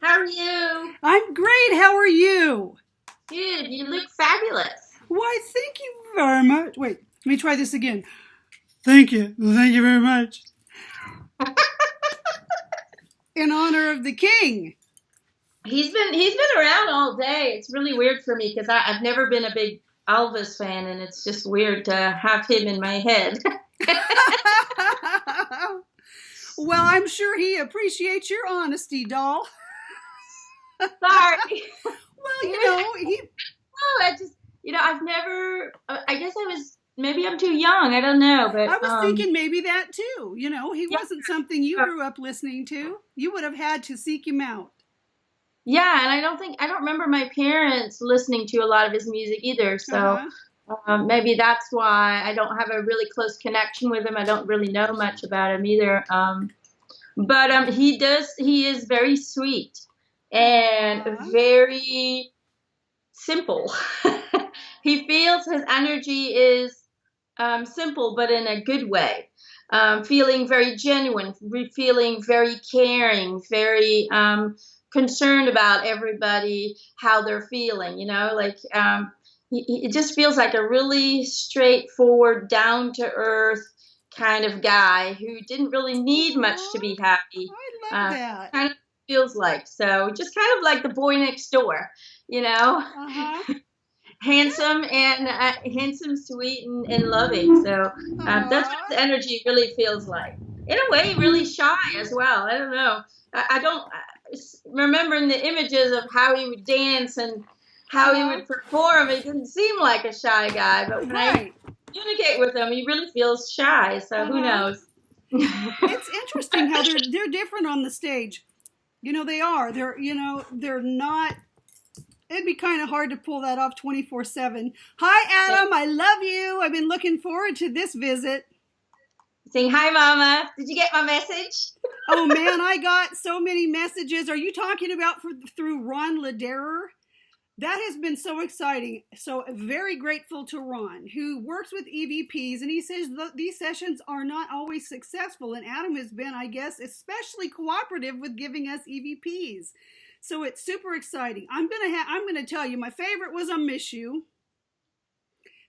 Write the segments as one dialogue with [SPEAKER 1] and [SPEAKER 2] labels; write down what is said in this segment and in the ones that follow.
[SPEAKER 1] How are you?
[SPEAKER 2] I'm great. How are you?
[SPEAKER 1] Good. You look fabulous.
[SPEAKER 2] Why, thank you very much. Wait, let me try this again. Thank you. Thank you very much. In honor of the king.
[SPEAKER 1] He's been around all day. It's really weird for me because I've never been a big Elvis fan, and it's just weird to have him in my head.
[SPEAKER 2] Well, I'm sure he appreciates your honesty, doll.
[SPEAKER 1] Sorry.
[SPEAKER 2] Well, he.
[SPEAKER 1] No, I've never. I guess I was. Maybe I'm too young. I don't know, but
[SPEAKER 2] I was thinking maybe that too. He
[SPEAKER 1] yeah,
[SPEAKER 2] wasn't something you grew up listening to. You would have had to seek him out.
[SPEAKER 1] yeah. And I don't remember my parents listening to a lot of his music either.
[SPEAKER 2] Uh
[SPEAKER 1] So
[SPEAKER 2] huh.
[SPEAKER 1] maybe that's why I don't have a really close connection with him. I don't really know much about him either. But he does. He is very sweet and
[SPEAKER 2] Aw.
[SPEAKER 1] very simple. He feels his energy is simple, but in a good way. Feeling very genuine, feeling very caring, very concerned about everybody, how they're feeling. It just feels like a really straightforward, down to earth kind of guy who didn't really need much to
[SPEAKER 2] Aw.
[SPEAKER 1] be happy.
[SPEAKER 2] I love
[SPEAKER 1] Uh,
[SPEAKER 2] that.
[SPEAKER 1] Kind of feels like so, just kind of like the boy next door, you know,
[SPEAKER 2] Uh huh.
[SPEAKER 1] handsome, sweet, and loving. So that's what
[SPEAKER 2] Aw.
[SPEAKER 1] the energy really feels like. In a way, really shy as well. I don't know. I don't remembering the images of how he would dance and
[SPEAKER 2] Uh
[SPEAKER 1] how he
[SPEAKER 2] huh.
[SPEAKER 1] would perform. He didn't seem like a shy guy, but when I
[SPEAKER 2] Right.
[SPEAKER 1] communicate with him, he really feels shy. So
[SPEAKER 2] Uh
[SPEAKER 1] who
[SPEAKER 2] huh.
[SPEAKER 1] knows?
[SPEAKER 2] It's interesting how they're different on the stage. They are. They're not. It'd be kind of hard to pull that off 24/7. Hi, Adam. I love you. I've been looking forward to this visit.
[SPEAKER 1] Saying hi, Mama. Did you get my message?
[SPEAKER 2] Oh man, I got so many messages. Are you talking about through Ron Lederer? That has been so exciting. So very grateful to Ron, who works with EVPs, and he says these sessions are not always successful. And Adam has been, I guess, especially cooperative with giving us EVPs. So it's super exciting. I'm gonna tell you, my favorite was "I Miss You."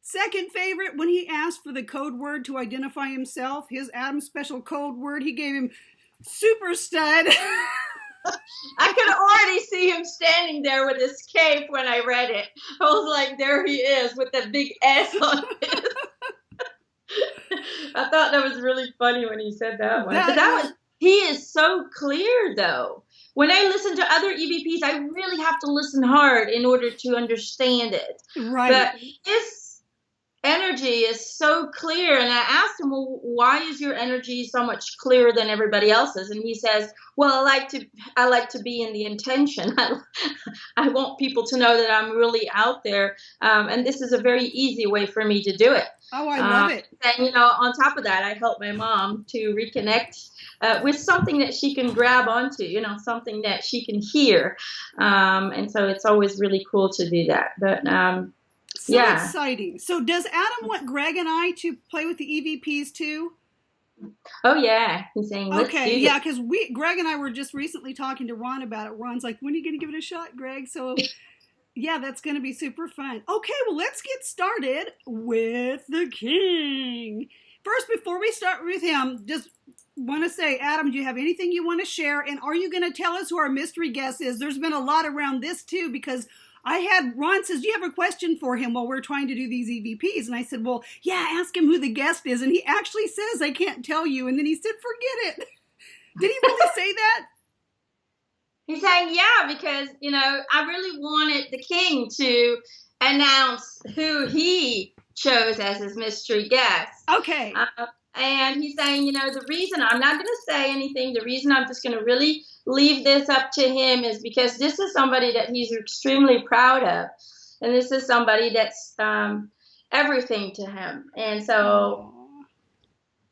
[SPEAKER 2] Second favorite, when he asked for the code word to identify himself, his Adam special code word, he gave him super stud.
[SPEAKER 1] I could already see him standing there with his cape when I read it. I was like, there he is with the big S on his. I thought that was really funny when he said that one. But
[SPEAKER 2] That was
[SPEAKER 1] he is so clear though. When I listen to other EVPs, I really have to listen hard in order to understand it.
[SPEAKER 2] right.
[SPEAKER 1] But his energy is so clear, and I asked him, well, why is your energy so much clearer than everybody else's? And he says, well, I like to be in the intention. I want people to know that I'm really out there, and this is a very easy way for me to do it.
[SPEAKER 2] Oh, I love it.
[SPEAKER 1] And on top of that, I help my mom to reconnect with something that she can grab onto, something that she can hear, and so it's always really cool to do that. But
[SPEAKER 2] So
[SPEAKER 1] yeah.
[SPEAKER 2] exciting. So does Adam want Greg and I to play with the EVPs too?
[SPEAKER 1] Oh yeah, he's saying let's
[SPEAKER 2] Okay,
[SPEAKER 1] do
[SPEAKER 2] yeah,
[SPEAKER 1] this.
[SPEAKER 2] because Greg and I were just recently talking to Ron about it. Ron's like, when are you going to give it a shot, Greg? So yeah, that's going to be super fun. Okay, well, let's get started with the king. First, before we start with him, just want to say, Adam, do you have anything you want to share? And are you going to tell us who our mystery guest is? There's been a lot around this too, because Ron says, do you have a question for him while we're trying to do these EVPs? And I said, well, yeah, ask him who the guest is. And he actually says, I can't tell you. And then he said, forget it. Did he really say that?
[SPEAKER 1] He's saying yeah because I really wanted the king to announce who he chose as his mystery guest.
[SPEAKER 2] Okay.
[SPEAKER 1] And he's saying, the reason I'm not going to say anything, the reason I'm just going to really leave this up to him is because this is somebody that he's extremely proud of. And this is somebody that's everything to him. And so
[SPEAKER 2] Aww.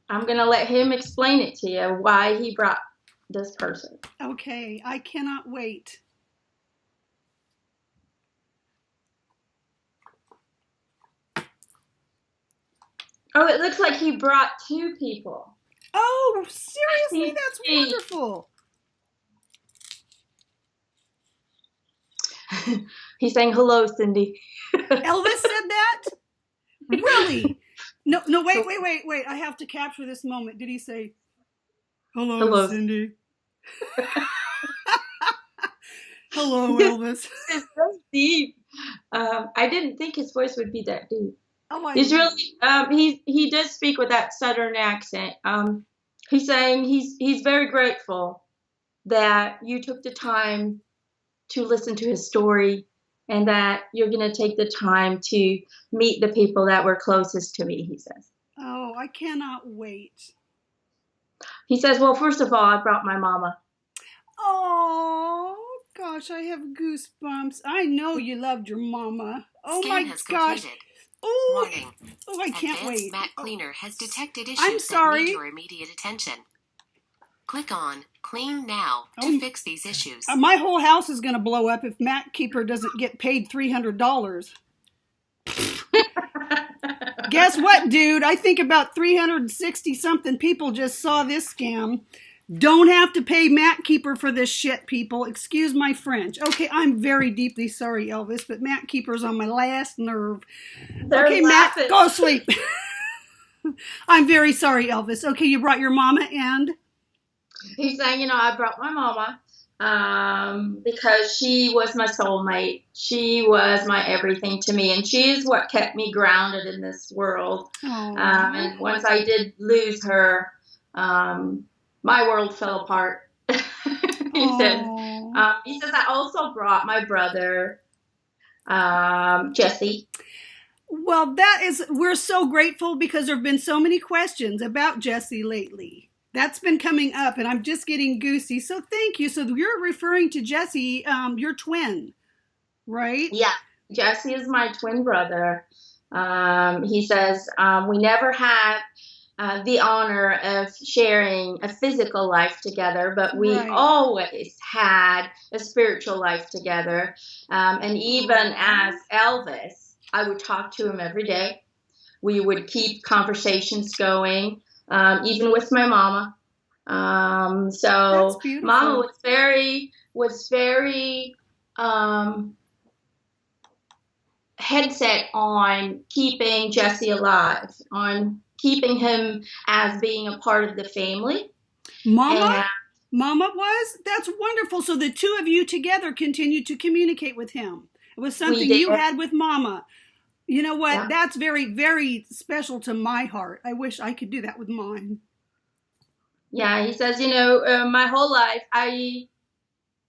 [SPEAKER 1] I'm going to let him explain it to you, why he brought this person.
[SPEAKER 2] Okay, I cannot wait.
[SPEAKER 1] Oh, it looks like he brought two people.
[SPEAKER 2] Oh, seriously?
[SPEAKER 1] He's
[SPEAKER 2] That's wonderful.
[SPEAKER 1] He's saying, hello, Cindy.
[SPEAKER 2] Elvis said that? Really? No, wait. I have to capture this moment. Did he say, hello,
[SPEAKER 1] Hello.
[SPEAKER 2] Cindy? Hello, Elvis.
[SPEAKER 1] It's so deep. I didn't think his voice would be that deep.
[SPEAKER 2] Oh my
[SPEAKER 1] He's really he does speak with that Southern accent. He's saying he's very grateful that you took the time to listen to his story, and that you're going to take the time to meet the people that were closest to me, he says.
[SPEAKER 2] Oh, I cannot wait.
[SPEAKER 1] He says, well, first of all, I brought my mama.
[SPEAKER 2] Oh, gosh, I have goosebumps. I know you loved your mama. Oh,
[SPEAKER 3] Scan
[SPEAKER 2] my
[SPEAKER 3] has
[SPEAKER 2] gosh.
[SPEAKER 3] completed.
[SPEAKER 2] Oh,
[SPEAKER 3] Warning.
[SPEAKER 2] I can't
[SPEAKER 3] Advanced
[SPEAKER 2] wait.
[SPEAKER 3] Mac Cleaner has detected
[SPEAKER 2] I'm
[SPEAKER 3] issues that
[SPEAKER 2] sorry.
[SPEAKER 3] need your immediate attention. Click on Clean Now to fix these issues.
[SPEAKER 2] My whole house is going to blow up if Mac Keeper doesn't get paid $300. Guess what, dude? I think about 360-something people just saw this scam. Don't have to pay Mac Keeper for this shit, people. Excuse my French. Okay, I'm very deeply sorry, Elvis, but Mac Keeper's on my last nerve. Okay,
[SPEAKER 1] laughing.
[SPEAKER 2] Mac, go sleep. I'm very sorry, Elvis. Okay, you brought your mama and?
[SPEAKER 1] He's saying, I brought my mama because she was my soulmate. She was my everything to me, and she is what kept me grounded in this world. And once I did lose her, my world fell apart. He says, I also brought my brother, Jesse.
[SPEAKER 2] Well, we're so grateful because there have been so many questions about Jesse lately. That's been coming up, and I'm just getting goosey. So thank you. So you're referring to Jesse, your twin, right?
[SPEAKER 1] Yeah, Jesse is my twin brother. He says we never had the honor of sharing a physical life together, but we always had a spiritual life together. And even as Elvis, I would talk to him every day. We would keep conversations going. Even with my mama. So mama was very headset on keeping Jesse alive, on keeping him as being a part of the family.
[SPEAKER 2] Mama was? That's wonderful. So the two of you together continued to communicate with him. It was something you had with mama. You know what? Yeah. That's very, very special to my heart. I wish I could do that with mine.
[SPEAKER 1] Yeah, he says, my whole life I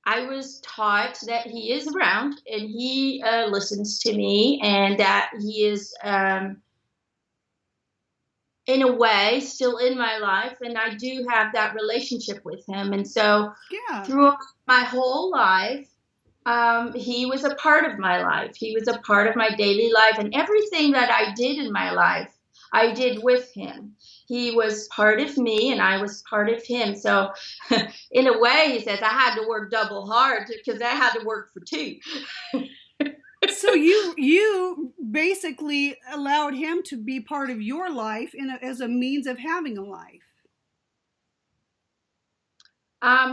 [SPEAKER 1] was taught that he is around and he listens to me, and that he is, in a way, still in my life, and I do have that relationship with him. And so throughout my whole life, he was a part of my life. He was a part of my daily life, and everything that I did in my life, I did with him. He was part of me, and I was part of him. So in a way, he says, I had to work double hard because I had to work for two.
[SPEAKER 2] So you basically allowed him to be part of your life as a means of having a life.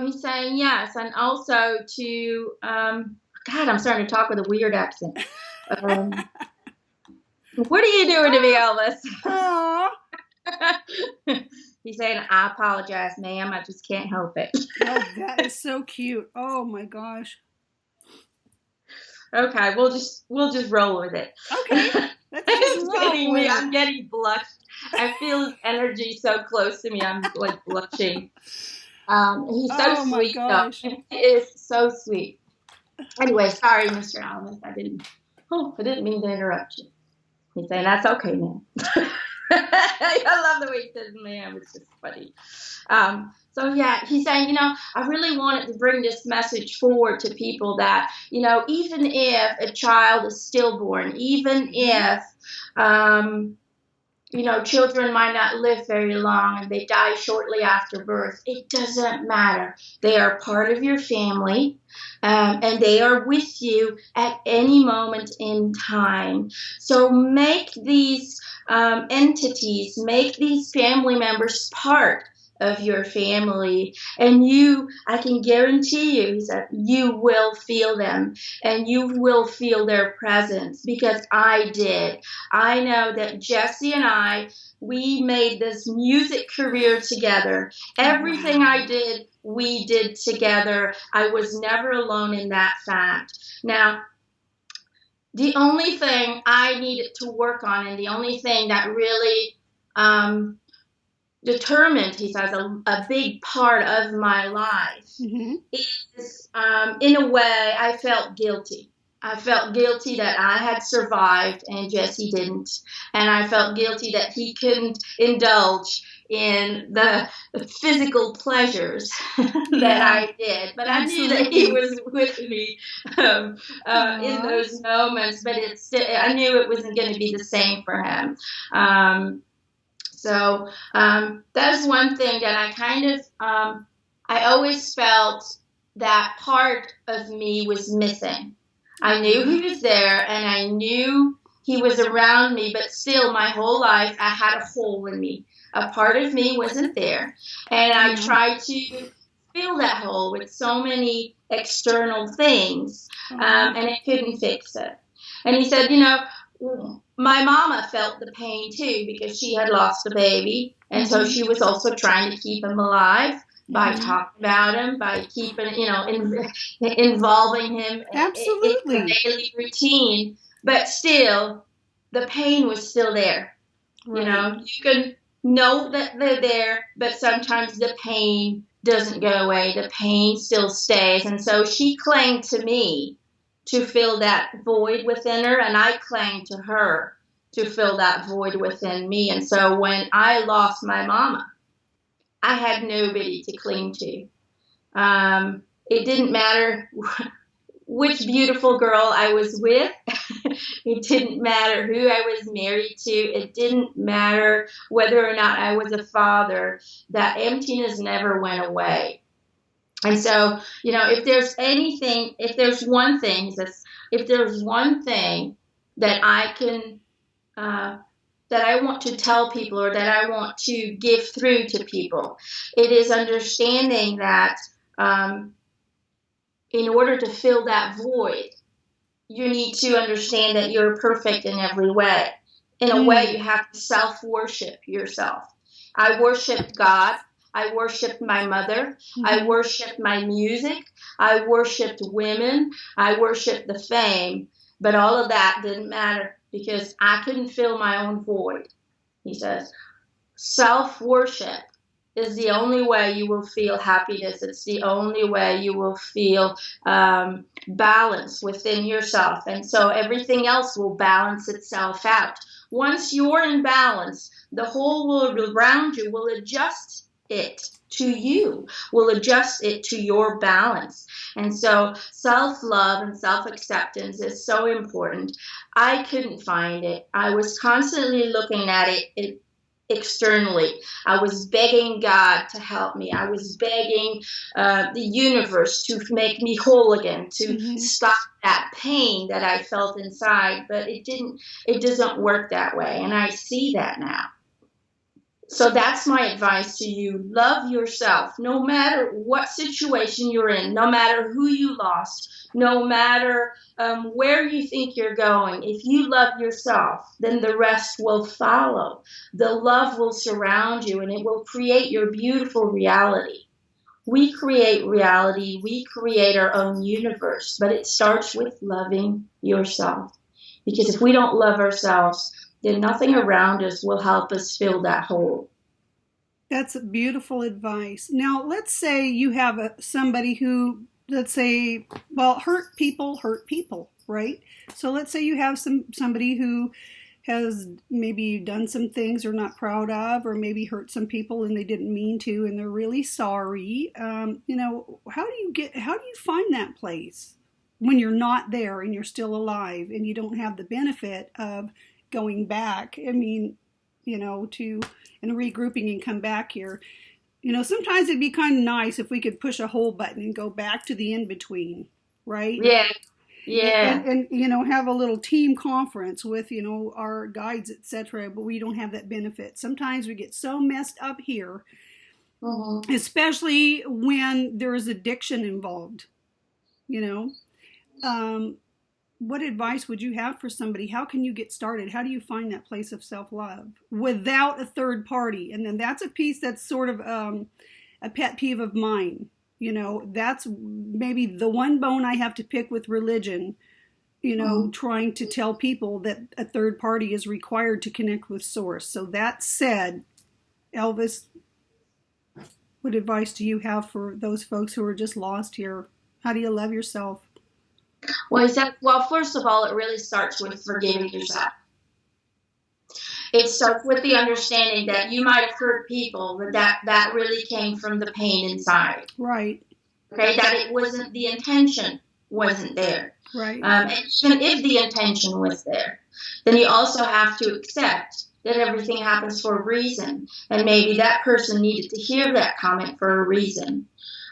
[SPEAKER 1] He's saying yes, and also to, God, I'm starting to talk with a weird accent. What are you doing to me, Elvis?
[SPEAKER 2] Aww.
[SPEAKER 1] He's saying, I apologize, ma'am. I just can't help it.
[SPEAKER 2] Oh, that is so cute. Oh my gosh.
[SPEAKER 1] Okay, we'll just roll with it.
[SPEAKER 2] Okay.
[SPEAKER 1] I'm getting blushed. I feel his energy so close to me. I'm like blushing. He's so sweet, though. He is so sweet. Anyway, sorry, Mr. Elvis. I didn't mean to interrupt you. He's saying, that's okay, man. I love the way he says, man. It's just funny. So, yeah, he's saying, I really wanted to bring this message forward to people that, even if a child is stillborn, even if, children might not live very long and they die shortly after birth, it doesn't matter. They are part of your family, and they are with you at any moment in time. So make these entities, make these family members part of your family. And I can guarantee you, he said, you will feel them and you will feel their presence, because I did. I know that Jesse and we made this music career together. Everything I did, we did together. I was never alone in that fact. Now, the only thing I needed to work on, and the only thing that really determined, he says, a big part of my life is, in a way, I felt guilty. I felt guilty that I had survived and Jesse didn't. And I felt guilty that he couldn't indulge in the physical pleasures that I did. But absolutely. I knew that he was with me in those moments. But I knew it wasn't going to be the same for him. So that's one thing that I kind of, I always felt that part of me was missing. I knew he was there and I knew he was around me, but still my whole life I had a hole in me. A part of me wasn't there. And I tried to fill that hole with so many external things, and it couldn't fix it. And he said, my mama felt the pain too, because she had lost a baby. And so she was also trying to keep him alive by talking about him, by keeping, involving him in the daily routine. But still, the pain was still there. Right. You can know that they're there, but sometimes the pain doesn't go away. The pain still stays. And so she clung to me to fill that void within her, and I clung to her to fill that void within me. And so when I lost my mama, I had nobody to cling to. It didn't matter which beautiful girl I was with. It didn't matter who I was married to. It didn't matter whether or not I was a father. That emptiness never went away. And so, if there's one thing that I can, that I want to tell people, or that I want to give through to people, it is understanding that in order to fill that void, you need to understand that you're perfect in every way. In a way, you have to self-worship yourself. I worshiped God. I worshiped my mother. I worshiped my music. I worshiped women. I worshiped the fame. But all of that didn't matter because I couldn't fill my own void. He says, self-worship is the only way you will feel happiness. It's the only way you will feel balance within yourself. And so everything else will balance itself out. Once you're in balance, the whole world around you will adjust it to you, will adjust it to your balance. And so self-love and self-acceptance is so important. I couldn't find it. I was constantly looking at it externally. I was begging God to help me. I was begging the universe to make me whole again, to stop that pain that I felt inside. But it doesn't work that way. And I see that now. So that's my advice to you. Love yourself, no matter what situation you're in, no matter who you lost, no matter where you think you're going. If you love yourself, then the rest will follow. The love will surround you, and it will create your beautiful reality. We create reality. We create our own universe, but it starts with loving yourself. Because if we don't love ourselves, then nothing around us will help us fill that hole.
[SPEAKER 2] That's beautiful advice. Now, let's say you have somebody who, let's say, hurt people, right? So let's say you have somebody who has maybe done some things they're not proud of, or maybe hurt some people and they didn't mean to, and they're really sorry. How do you find that place when you're not there and you're still alive and you don't have the benefit of going back, and regrouping and come back here? Sometimes it'd be kind of nice if we could push a whole button and go back to the in-between, right?
[SPEAKER 1] Yeah. Yeah.
[SPEAKER 2] And have a little team conference with, our guides, etc., but we don't have that benefit. Sometimes we get so messed up here especially when there is addiction involved, you know. What advice would you have for somebody? How can you get started? How do you find that place of self-love without a third party? And then that's a piece that's sort of a pet peeve of mine. You know, that's maybe the one bone I have to pick with religion, you know, trying to tell people that a third party is required to connect with source. So that said, Elvis, what advice do you have for those folks who are just lost here? How do you love yourself?
[SPEAKER 1] Well, first of all, it really starts with forgiving yourself. It starts with the understanding that you might have hurt people, but that really came from the pain inside.
[SPEAKER 2] Right.
[SPEAKER 1] Okay, that it wasn't, the intention wasn't there.
[SPEAKER 2] Right.
[SPEAKER 1] And even if the intention was there, then you also have to accept that everything happens for a reason. And maybe that person needed to hear that comment for a reason.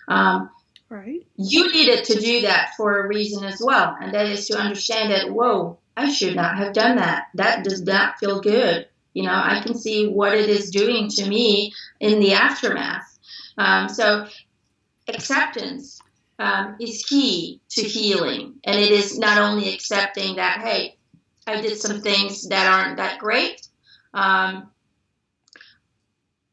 [SPEAKER 2] Right.
[SPEAKER 1] You needed to do that for a reason as well. And that is to understand that, whoa, I should not have done that. That does not feel good. You know, I can see what it is doing to me in the aftermath. So acceptance is key to healing. And it is not only accepting that, hey, I did some things that aren't that great, but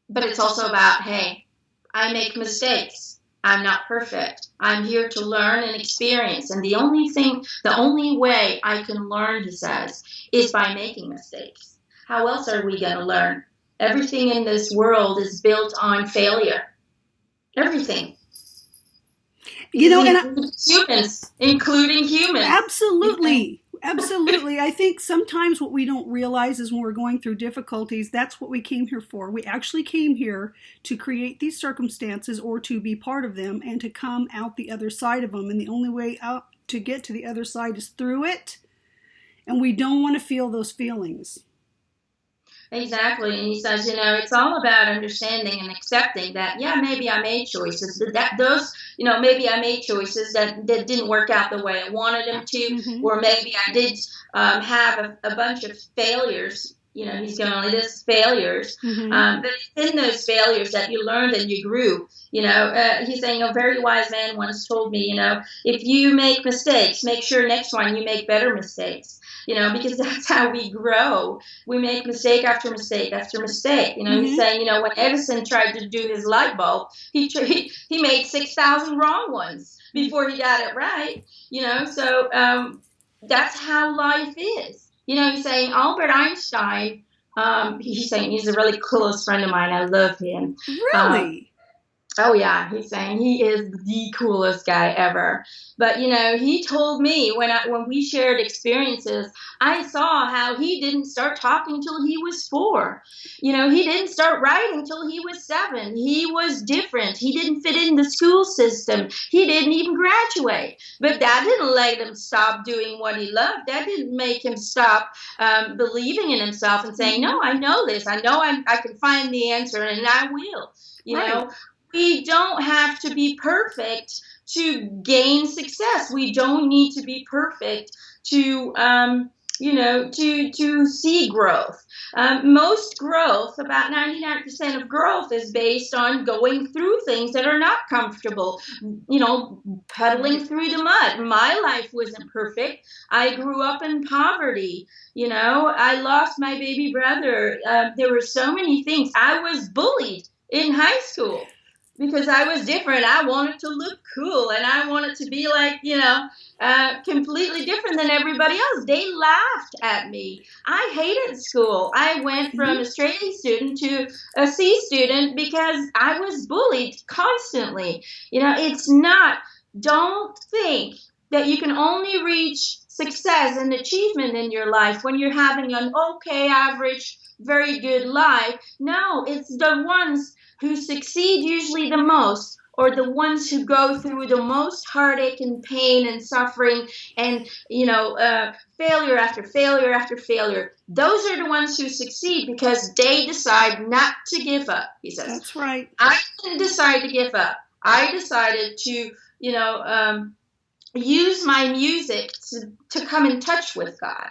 [SPEAKER 1] it's also about, hey, I make mistakes. I'm not perfect. I'm here to learn and experience. And the only way I can learn, he says, is by making mistakes. How else are we going to learn? Everything in this world is built on failure. Everything.
[SPEAKER 2] You know,
[SPEAKER 1] including humans.
[SPEAKER 2] Absolutely. Absolutely. I think sometimes what we don't realize is when we're going through difficulties, that's what we came here for. We actually came here to create these circumstances or to be part of them and to come out the other side of them. And the only way out to get to the other side is through it. And we don't want to feel those feelings.
[SPEAKER 1] Exactly. And he says, you know, it's all about understanding and accepting that, yeah, maybe I made choices maybe I made choices that didn't work out the way I wanted them to, or maybe I did have a bunch of failures. You know, he's going like this, failures. But it's in those failures that you learned and you grew. You know, he's saying, a very wise man once told me, you know, if you make mistakes, make sure next one you make better mistakes. You know, because that's how we grow. We make mistake after mistake after mistake. You know, he's saying, you know, when Edison tried to do his light bulb, he made 6,000 wrong ones before he got it right. You know, so that's how life is. You know, he's saying Albert Einstein, he's saying he's a really close friend of mine. I love him.
[SPEAKER 2] Really?
[SPEAKER 1] Oh, yeah. He's saying he is the coolest guy ever. But, you know, he told me when we shared experiences, I saw how he didn't start talking till he was 4. You know, he didn't start writing till he was 7. He was different. He didn't fit in the school system. He didn't even graduate. But that didn't let him stop doing what he loved. That didn't make him stop believing in himself and saying, no, I know this. I know I can find the answer and I will. You know. We don't have to be perfect to gain success. We don't need to be perfect to, to see growth. Most growth, about 99% of growth, is based on going through things that are not comfortable, you know, pedaling through the mud. My life wasn't perfect. I grew up in poverty. You know, I lost my baby brother. There were so many things. I was bullied in high school. Because I was different. I wanted to look cool and I wanted to be like, you know, completely different than everybody else. They laughed at me. I hated school. I went from a straight A student to a C student because I was bullied constantly. You know, don't think that you can only reach success and achievement in your life when you're having an okay, average, very good life. No, it's the ones who succeed usually the most, or the ones who go through the most heartache and pain and suffering and, you know, failure after failure after failure. Those are the ones who succeed because they decide not to give up, he says.
[SPEAKER 2] That's right.
[SPEAKER 1] I didn't decide to give up. I decided to, you know, use my music to come in touch with God.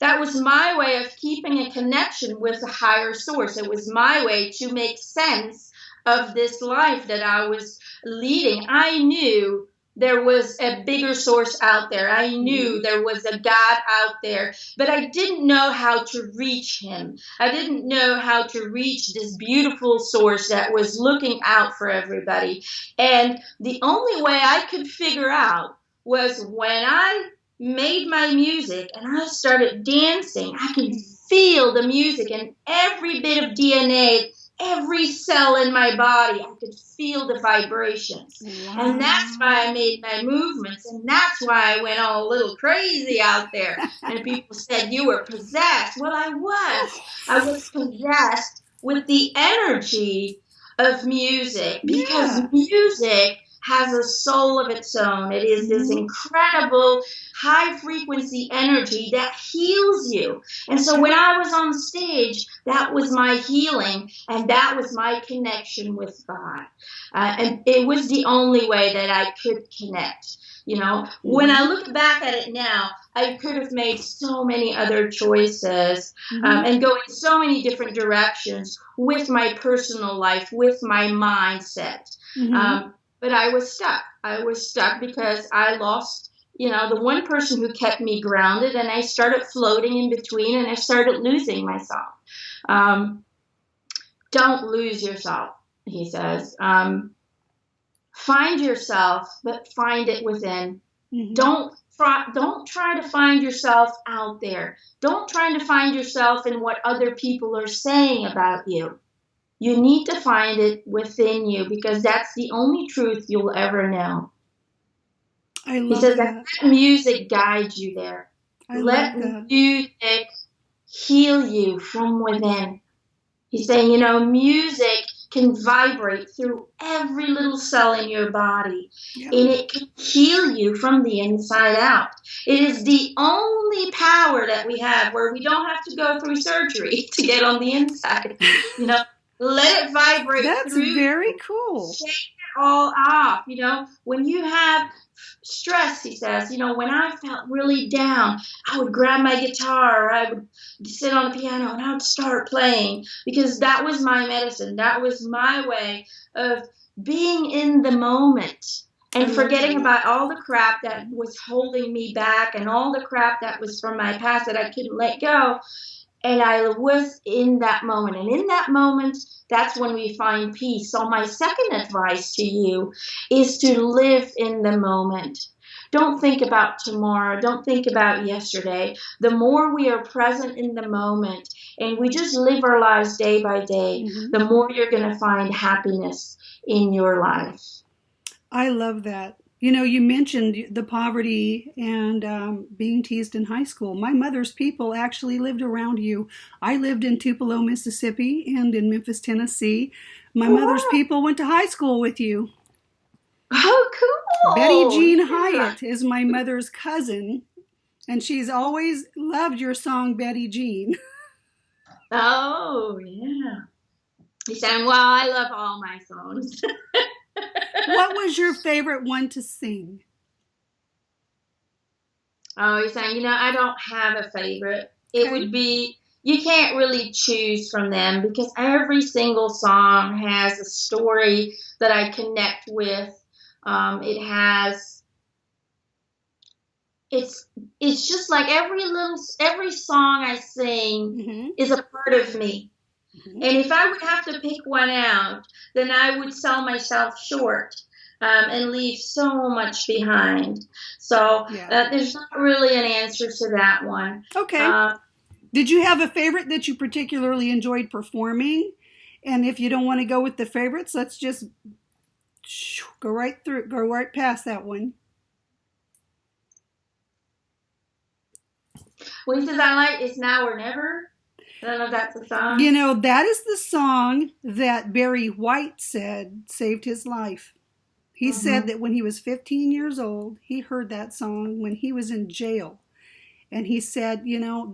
[SPEAKER 1] That was my way of keeping a connection with a higher source. It was my way to make sense of this life that I was leading. I knew there was a bigger source out there. I knew there was a God out there, but I didn't know how to reach him. I didn't know how to reach this beautiful source that was looking out for everybody. And the only way I could figure out was when I made my music and I started dancing. I could feel the music and every bit of DNA, every cell in my body, I could feel the vibrations. Wow. And that's why I made my movements. And that's why I went all a little crazy out there. And people said, you were possessed. Well, I was. I was possessed with the energy of music, because music has a soul of its own. It is this incredible high frequency energy that heals you. And so when I was on stage, that was my healing, and that was my connection with God. And it was the only way that I could connect. You know, when I look back at it now, I could have made so many other choices and go in so many different directions with my personal life, with my mindset. But I was stuck. I was stuck because I lost, you know, the one person who kept me grounded, and I started floating in between, and I started losing myself. Don't lose yourself, he says. Find yourself, but find it within. Don't try to find yourself out there. Don't try to find yourself in what other people are saying about you. You need to find it within you, because that's the only truth you'll ever know.
[SPEAKER 2] I love
[SPEAKER 1] he says
[SPEAKER 2] that.
[SPEAKER 1] Let music guide you there. Let music heal you from within. He's saying, you know, music can vibrate through every little cell in your body, and it can heal you from the inside out. It is the only power that we have where we don't have to go through surgery to get on the inside. You know, let it vibrate.
[SPEAKER 2] That's
[SPEAKER 1] through.
[SPEAKER 2] Very cool.
[SPEAKER 1] Shake it all off. You know, when you have stress, he says, you know, when I felt really down, I would grab my guitar, or I would sit on the piano and I would start playing, because that was my medicine. That was my way of being in the moment and forgetting about all the crap that was holding me back and all the crap that was from my past that I couldn't let go. And I was in that moment. And in that moment, that's when we find peace. So my second advice to you is to live in the moment. Don't think about tomorrow. Don't think about yesterday. The more we are present in the moment and we just live our lives day by day, the more you're going to find happiness in your life.
[SPEAKER 2] I love that. You know, you mentioned the poverty and being teased in high school. My mother's people actually lived around you. I lived in Tupelo, Mississippi, and in Memphis, Tennessee. My mother's people went to high school with you.
[SPEAKER 1] Oh, cool.
[SPEAKER 2] Betty Jean Hyatt is my mother's cousin, and she's always loved your song, Betty Jean.
[SPEAKER 1] Oh, yeah. He's saying, well, I love all my songs.
[SPEAKER 2] What was your favorite one to sing?
[SPEAKER 1] Oh, he's saying, you know, I don't have a favorite. It would be, you can't really choose from them, because every single song has a story that I connect with. It's just like every song I sing is a part of me. And if I would have to pick one out, then I would sell myself short and leave so much behind. So there's not really an answer to that one.
[SPEAKER 2] Okay. Did you have a favorite that you particularly enjoyed performing? And if you don't want to go with the favorites, let's just go right past that one.
[SPEAKER 1] Well, he says, I like It's Now or Never. I don't know if that's the song.
[SPEAKER 2] You know, that is the song that Barry White said saved his life. He said that when he was 15 years old, he heard that song when he was in jail. And he said, you know,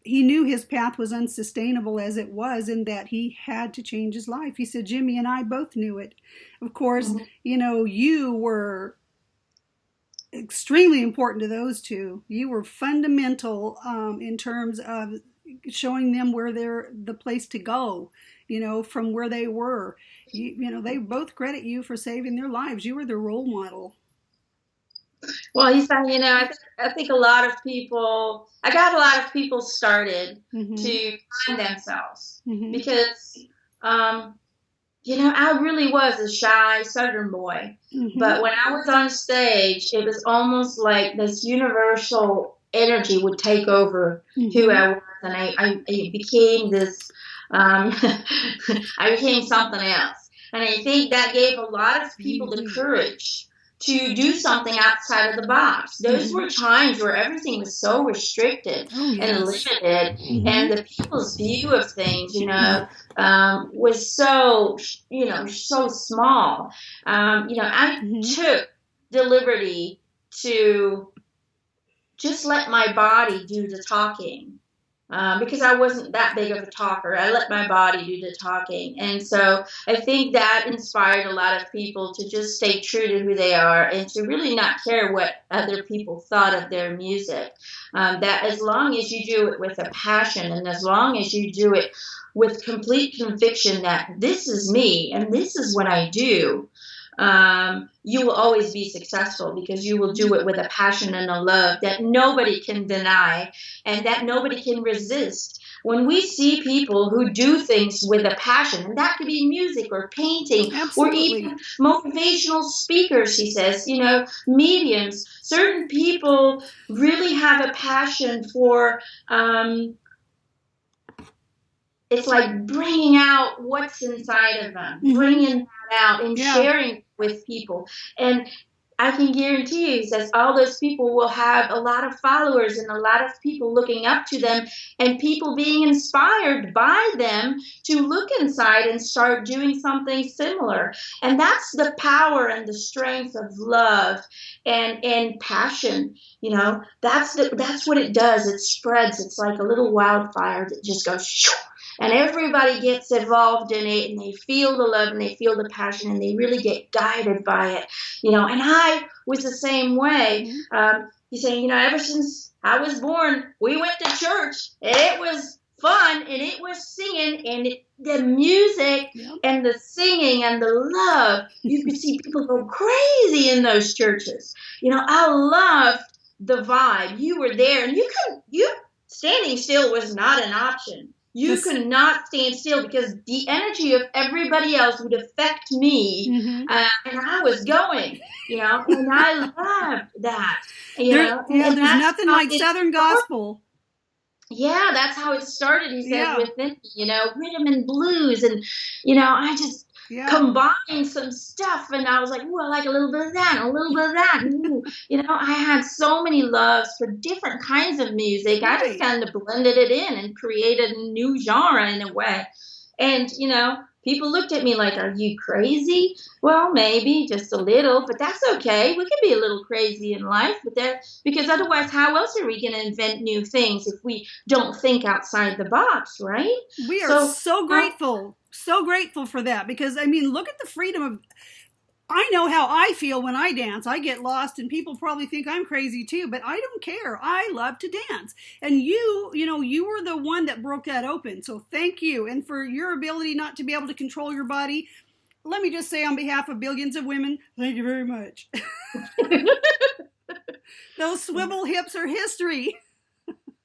[SPEAKER 2] he knew his path was unsustainable as it was, and that he had to change his life. He said, Jimmy and I both knew it. Of course, you know, you were extremely important to those two. You were fundamental in terms of showing them where they're the place to go from where they were. They both credit you for saving their lives. You were their role model.
[SPEAKER 1] Well, he's saying, I think a lot of people, I got a lot of people started to find themselves because, I really was a shy Southern boy. But when I was on stage, it was almost like this universal energy would take over who I was. And I became this, I became something else. And I think that gave a lot of people the courage to do something outside of the box. Those were times where everything was so restricted and limited, and the people's view of things, was so, so small. I took the liberty to just let my body do the talking. Because I wasn't that big of a talker. I let my body do the talking. And so I think that inspired a lot of people to just stay true to who they are and to really not care what other people thought of their music. That as long as you do it with a passion and as long as you do it with complete conviction that this is me and this is what I do, you will always be successful because you will do it with a passion and a love that nobody can deny and that nobody can resist. When we see people who do things with a passion, and that could be music or painting or even motivational speakers, he says, mediums, certain people really have a passion for, it's like bringing out what's inside of them, bringing that out and sharing with people. And I can guarantee you, he says, all those people will have a lot of followers and a lot of people looking up to them and people being inspired by them to look inside and start doing something similar. And that's the power and the strength of love and passion. That's what it does. It spreads. It's like a little wildfire that just goes shoo, and everybody gets involved in it, and they feel the love, and they feel the passion, and they really get guided by it, And I was the same way. He's saying, ever since I was born, we went to church, and it was fun, and it was singing, and the music and the singing and the love, you could see people go crazy in those churches. I loved the vibe. You were there, and you standing still was not an option. You could not stand still because the energy of everybody else would affect me, and I was going, and I loved that.
[SPEAKER 2] There's nothing like Southern gospel.
[SPEAKER 1] Yeah, that's how it started, he says, within me, rhythm and blues, and, I just combined some stuff, and I was like, ooh, I like a little bit of that, a little bit of that. Ooh. I had so many loves for different kinds of music. I just kind of blended it in and created a new genre in a way. And, people looked at me like, are you crazy? Well, maybe just a little, but that's okay. We can be a little crazy in life, because otherwise, how else are we going to invent new things if we don't think outside the box, right?
[SPEAKER 2] We are so grateful. So grateful for that because, look at the freedom of, I know how I feel when I dance. I get lost and people probably think I'm crazy too, but I don't care. I love to dance. And you were the one that broke that open. So thank you. And for your ability not to be able to control your body, let me just say on behalf of billions of women, thank you very much. Those swivel hips are history.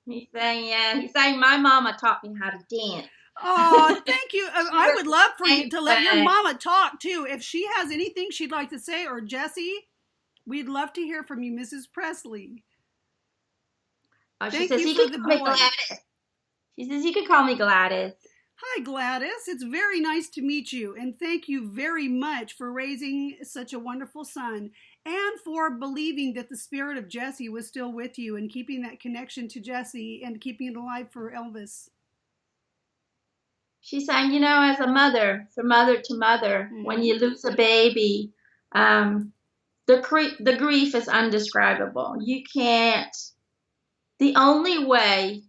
[SPEAKER 1] He's saying my mama taught me how to dance.
[SPEAKER 2] Oh, thank you. I would love for you to let your mama talk, too. If she has anything she'd like to say, or Jessie, we'd love to hear from you, Mrs. Presley.
[SPEAKER 1] Thank you for the boy. She says you could call me Gladys.
[SPEAKER 2] Hi, Gladys. It's very nice to meet you, and thank you very much for raising such a wonderful son and for believing that the spirit of Jessie was still with you and keeping that connection to Jessie and keeping it alive for Elvis.
[SPEAKER 1] She's saying, as a mother, from mother to mother, when you lose a baby, the grief is undescribable. You can't, the only way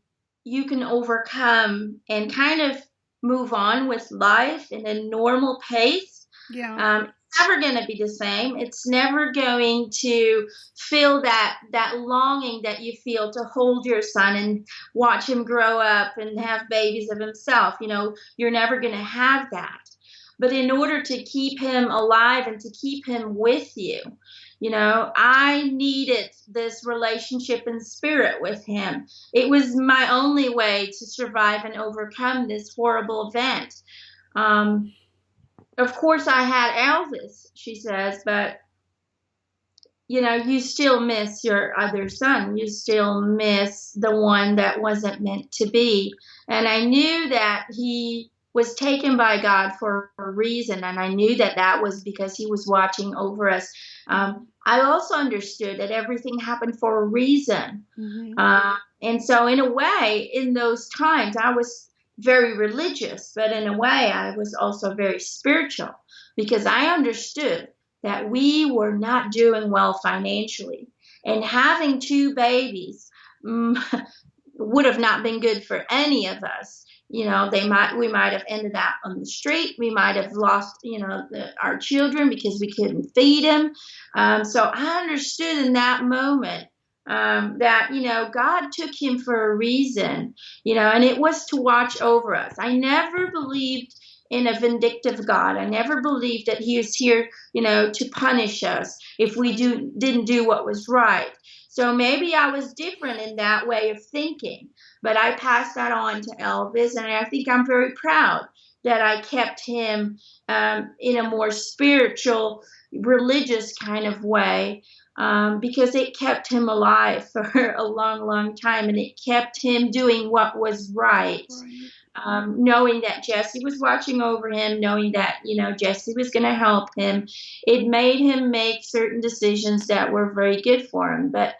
[SPEAKER 1] you can overcome and kind of move on with life in a normal pace, never going to be the same. It's never going to feel that longing that you feel to hold your son and watch him grow up and have babies of himself. You're never going to have that. But in order to keep him alive and to keep him with you, I needed this relationship in spirit with him. It was my only way to survive and overcome this horrible event. Of course, I had Elvis, she says, but, you still miss your other son. You still miss the one that wasn't meant to be. And I knew that he was taken by God for a reason, and I knew that was because he was watching over us. I also understood that everything happened for a reason. Mm-hmm. And so in a way, in those times, I was very religious, but in a way, I was also very spiritual, because I understood that we were not doing well financially, and having 2 babies would have not been good for any of us. We might have ended up on the street. We might have lost, our children because we couldn't feed them. So I understood in that moment that, God took him for a reason, and it was to watch over us. I never believed in a vindictive God. I never believed that he was here, to punish us if we didn't do what was right. So maybe I was different in that way of thinking, but I passed that on to Elvis, and I think I'm very proud that I kept him in a more spiritual, religious kind of way, because it kept him alive for a long, long time, and it kept him doing what was right. Knowing that Jesse was watching over him, knowing that, Jesse was going to help him. It made him make certain decisions that were very good for him. But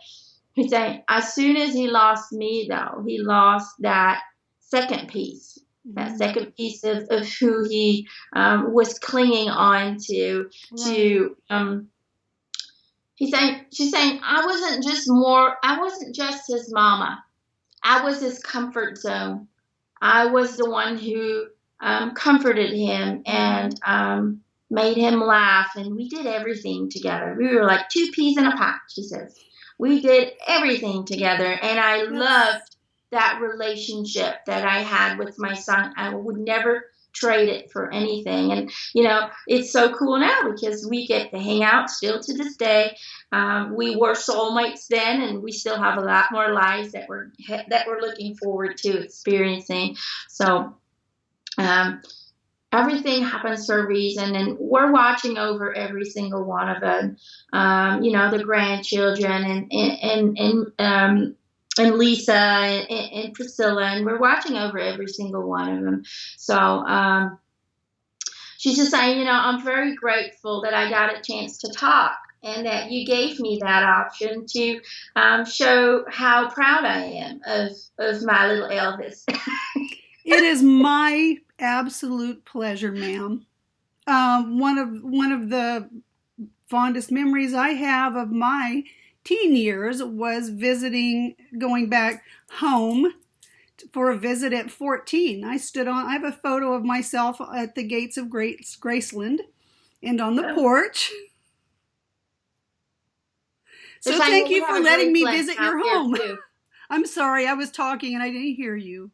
[SPEAKER 1] he's saying, as soon as he lost me, though, he lost that second piece, that second piece of who he was clinging on to. She's saying, I wasn't just his mama. I was his comfort zone. I was the one who comforted him and made him laugh, and we did everything together. We were like 2 peas in a pod, she says. We did everything together, and I loved that relationship that I had with my son. I would never trade it for anything. And, it's so cool now because we get to hang out still to this day. We were soulmates then, and we still have a lot more lives that we're looking forward to experiencing. So everything happens for a reason, and we're watching over every single one of them. The grandchildren and Lisa and Priscilla, and we're watching over every single one of them. So she's just saying, I'm very grateful that I got a chance to talk, and that you gave me that option to show how proud I am of my little Elvis.
[SPEAKER 2] It is my absolute pleasure, ma'am. One of the fondest memories I have of my teen years was going back home for a visit at 14. I have a photo of myself at the gates of Graceland and on the porch. So thank you for letting me visit your home. I'm sorry, I was talking and I didn't hear you.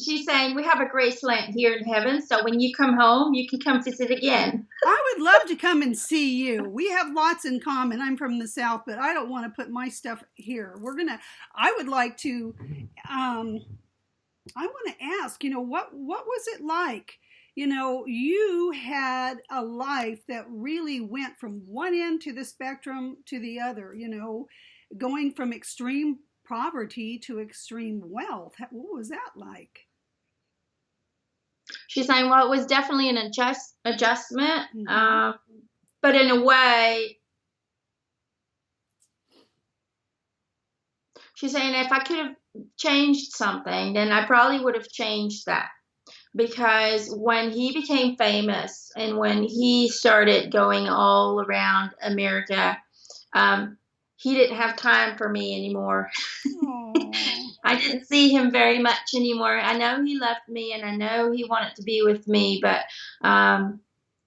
[SPEAKER 1] She's saying we have a Graceland here in heaven, so when you come home, you can come visit again.
[SPEAKER 2] I would love to come and see you. We have lots in common. I'm from the South, but I don't want to put my stuff here. I would like to, I want to ask, what was it like? You had a life that really went from one end to the spectrum to the other, going from extreme poverty to extreme wealth. What was that like?
[SPEAKER 1] She's saying, well, it was definitely an adjustment, but in a way, she's saying if I could have changed something, then I probably would have changed that. Because when he became famous and when he started going all around America, he didn't have time for me anymore. I didn't see him very much anymore. I know he left me and I know he wanted to be with me, but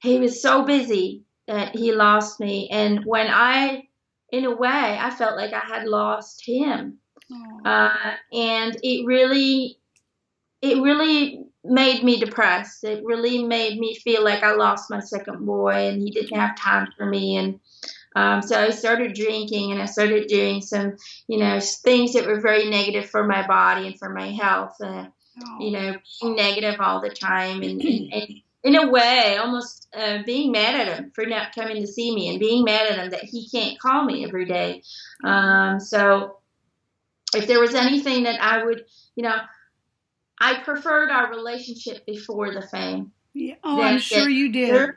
[SPEAKER 1] he was so busy that he lost me. And in a way, I felt like I had lost him. And it really made me depressed. It really made me feel like I lost my second boy and he didn't have time for me. And so I started drinking and I started doing some, things that were very negative for my body and for my health. Being negative all the time and in a way, almost being mad at him for not coming to see me and being mad at him that he can't call me every day. So if there was anything that I would, I preferred our relationship before the fame.
[SPEAKER 2] Yeah. Oh, I'm sure you did.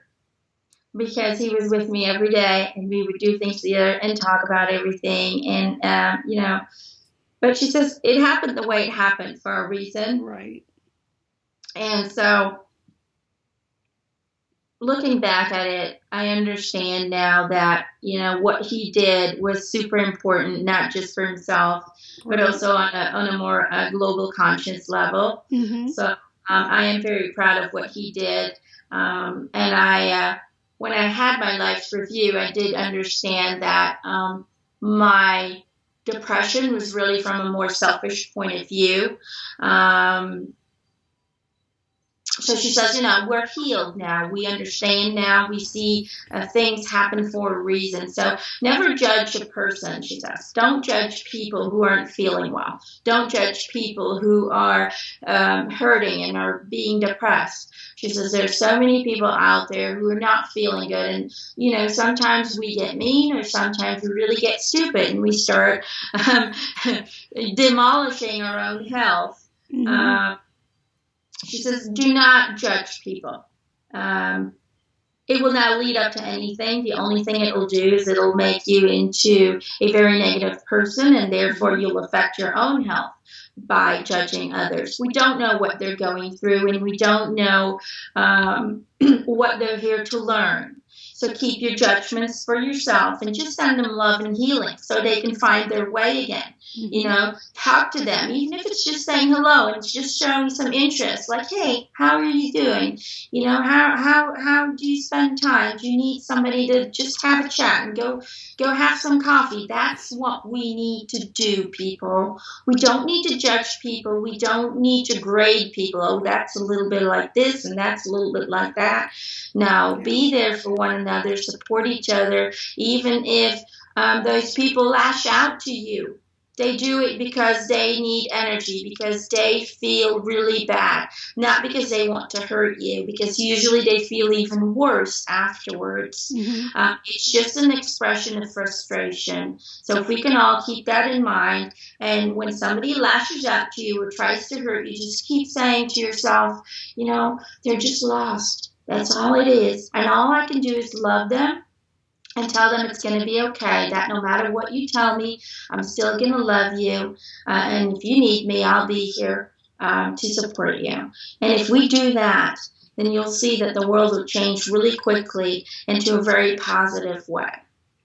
[SPEAKER 1] Because he was with me every day and we would do things together and talk about everything. And, but she says it happened the way it happened for a reason.
[SPEAKER 2] Right.
[SPEAKER 1] And so looking back at it, I understand now that, what he did was super important, not just for himself, but also on a more global conscious level.
[SPEAKER 2] Mm-hmm.
[SPEAKER 1] So I am very proud of what he did. And when I had my life's review, I did understand that my depression was really from a more selfish point of view. So she says, we're healed now. We understand now. We see things happen for a reason. So never judge a person, she says. Don't judge people who aren't feeling well. Don't judge people who are hurting and are being depressed. She says there's so many people out there who are not feeling good. And, sometimes we get mean or sometimes we really get stupid and we start demolishing our own health.
[SPEAKER 2] Mm-hmm.
[SPEAKER 1] She says, do not judge people. It will not lead up to anything. The only thing it will do is it'll make you into a very negative person, and therefore you'll affect your own health by judging others. We don't know what they're going through, and we don't know what they're here to learn. So keep your judgments for yourself and just send them love and healing so they can find their way again. Talk to them, even if it's just saying hello and it's just showing some interest, like, hey, how are you doing? How do you spend time? Do you need somebody to just have a chat and go have some coffee? That's what we need to do, people. We don't need to judge people. We don't need to grade people. Oh, that's a little bit like this and that's a little bit like that. No, be there for one another, support each other, even if those people lash out to you. They do it because they need energy, because they feel really bad, not because they want to hurt you, because usually they feel even worse afterwards.
[SPEAKER 2] Mm-hmm.
[SPEAKER 1] It's just an expression of frustration. So if we can all keep that in mind, and when somebody lashes out to you or tries to hurt you, just keep saying to yourself, they're just lost. That's all it is. And all I can do is love them and tell them it's going to be okay, that no matter what you tell me, I'm still going to love you. And if you need me, I'll be here to support you. And if we do that, then you'll see that the world will change really quickly into a very positive way.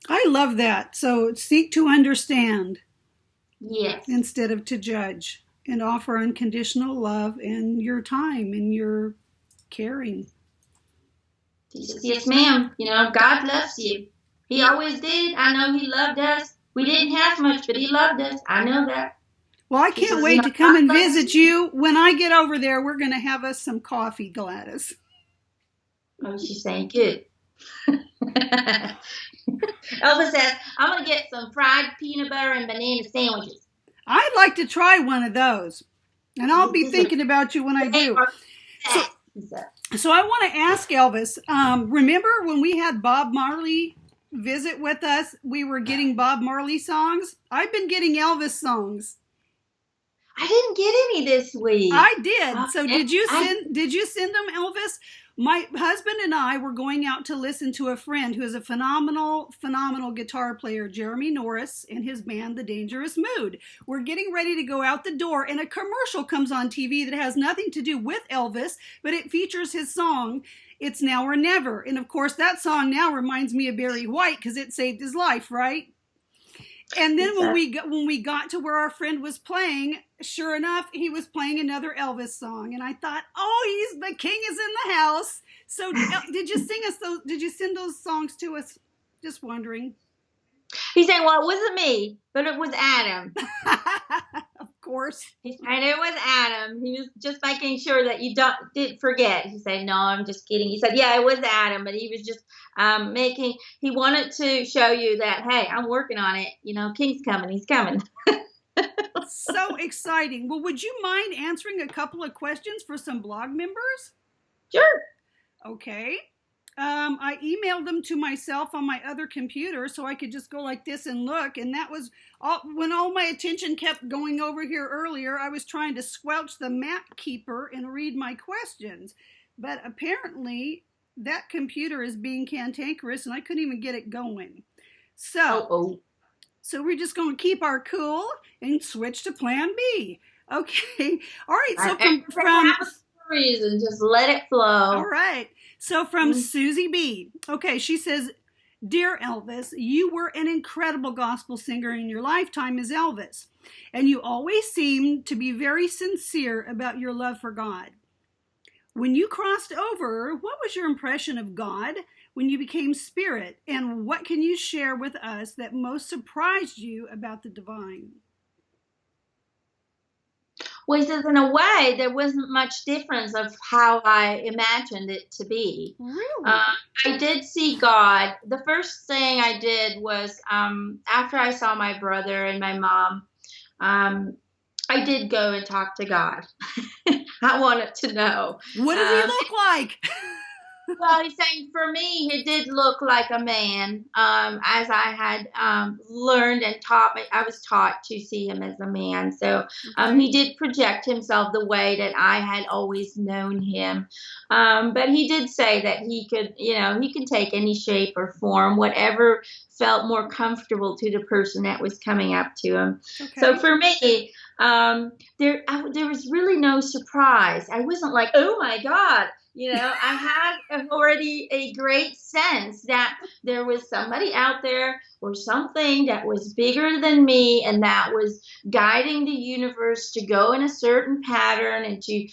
[SPEAKER 2] I love that. So seek to understand.
[SPEAKER 1] Yes.
[SPEAKER 2] Instead of to judge, and offer unconditional love and your time and your caring.
[SPEAKER 1] He says, yes, ma'am. God loves you. He always did. I know he loved us. We didn't have much, but he loved us. I know that.
[SPEAKER 2] Well, I can't wait to come and visit you. When I get over there, we're going to have us some coffee, Gladys.
[SPEAKER 1] Oh, she's saying good. Elvis says, I'm going to get some fried peanut butter and banana sandwiches.
[SPEAKER 2] I'd like to try one of those. And I'll be thinking about you when I do. So I want to ask Elvis, remember when we had Bob Marley visit with us, we were getting Bob Marley songs? I've been getting Elvis songs.
[SPEAKER 1] I didn't get any this week.
[SPEAKER 2] I did. So did you send them, Elvis? My husband and I were going out to listen to a friend who is a phenomenal guitar player, Jeremy Norris, and his band, The Dangerous Mood. We're getting ready to go out the door, and a commercial comes on TV that has nothing to do with Elvis, but it features his song, It's Now or Never. And of course, that song now reminds me of Barry White because it saved his life, right? And then when we got to where our friend was playing, sure enough, he was playing another Elvis song. And I thought, oh, the king is in the house. So did you sing us those? Did you send those songs to us? Just wondering.
[SPEAKER 1] He said, well, it wasn't me, but it was Adam.
[SPEAKER 2] Of course.
[SPEAKER 1] He said it was Adam. He was just making sure that you didn't forget. He said, no, I'm just kidding. He said, yeah, it was Adam, but he was just he wanted to show you that, hey, I'm working on it. You know, King's coming. He's coming.
[SPEAKER 2] So exciting. Well, would you mind answering a couple of questions for some blog members?
[SPEAKER 1] Sure.
[SPEAKER 2] Okay. I emailed them to myself on my other computer so I could just go like this and look. And that was when all my attention kept going over here earlier. I was trying to squelch the map keeper and read my questions. But apparently that computer is being cantankerous and I couldn't even get it going. So we're just going to keep our cool and switch to plan B. Okay. All right. So from
[SPEAKER 1] reason, just let it flow.
[SPEAKER 2] All right. So from Susie B. Okay, she says, Dear Elvis, you were an incredible gospel singer in your lifetime as Elvis, and you always seemed to be very sincere about your love for God. When you crossed over, what was your impression of God when you became spirit, and what can you share with us that most surprised you about the divine?
[SPEAKER 1] Well, he says, in a way, there wasn't much difference of how I imagined it to be.
[SPEAKER 2] Really?
[SPEAKER 1] I did see God. The first thing I did was, after I saw my brother and my mom, I did go and talk to God. I wanted to know.
[SPEAKER 2] What does he look like?
[SPEAKER 1] Well, he's saying for me, he did look like a man, as I had learned and taught. I was taught to see him as a man. So he did project himself the way that I had always known him. But he did say that he could, he could take any shape or form, whatever felt more comfortable to the person that was coming up to him. Okay. So for me, there was really no surprise. I wasn't like, oh my God. I had already a great sense that there was somebody out there or something that was bigger than me and that was guiding the universe to go in a certain pattern and to,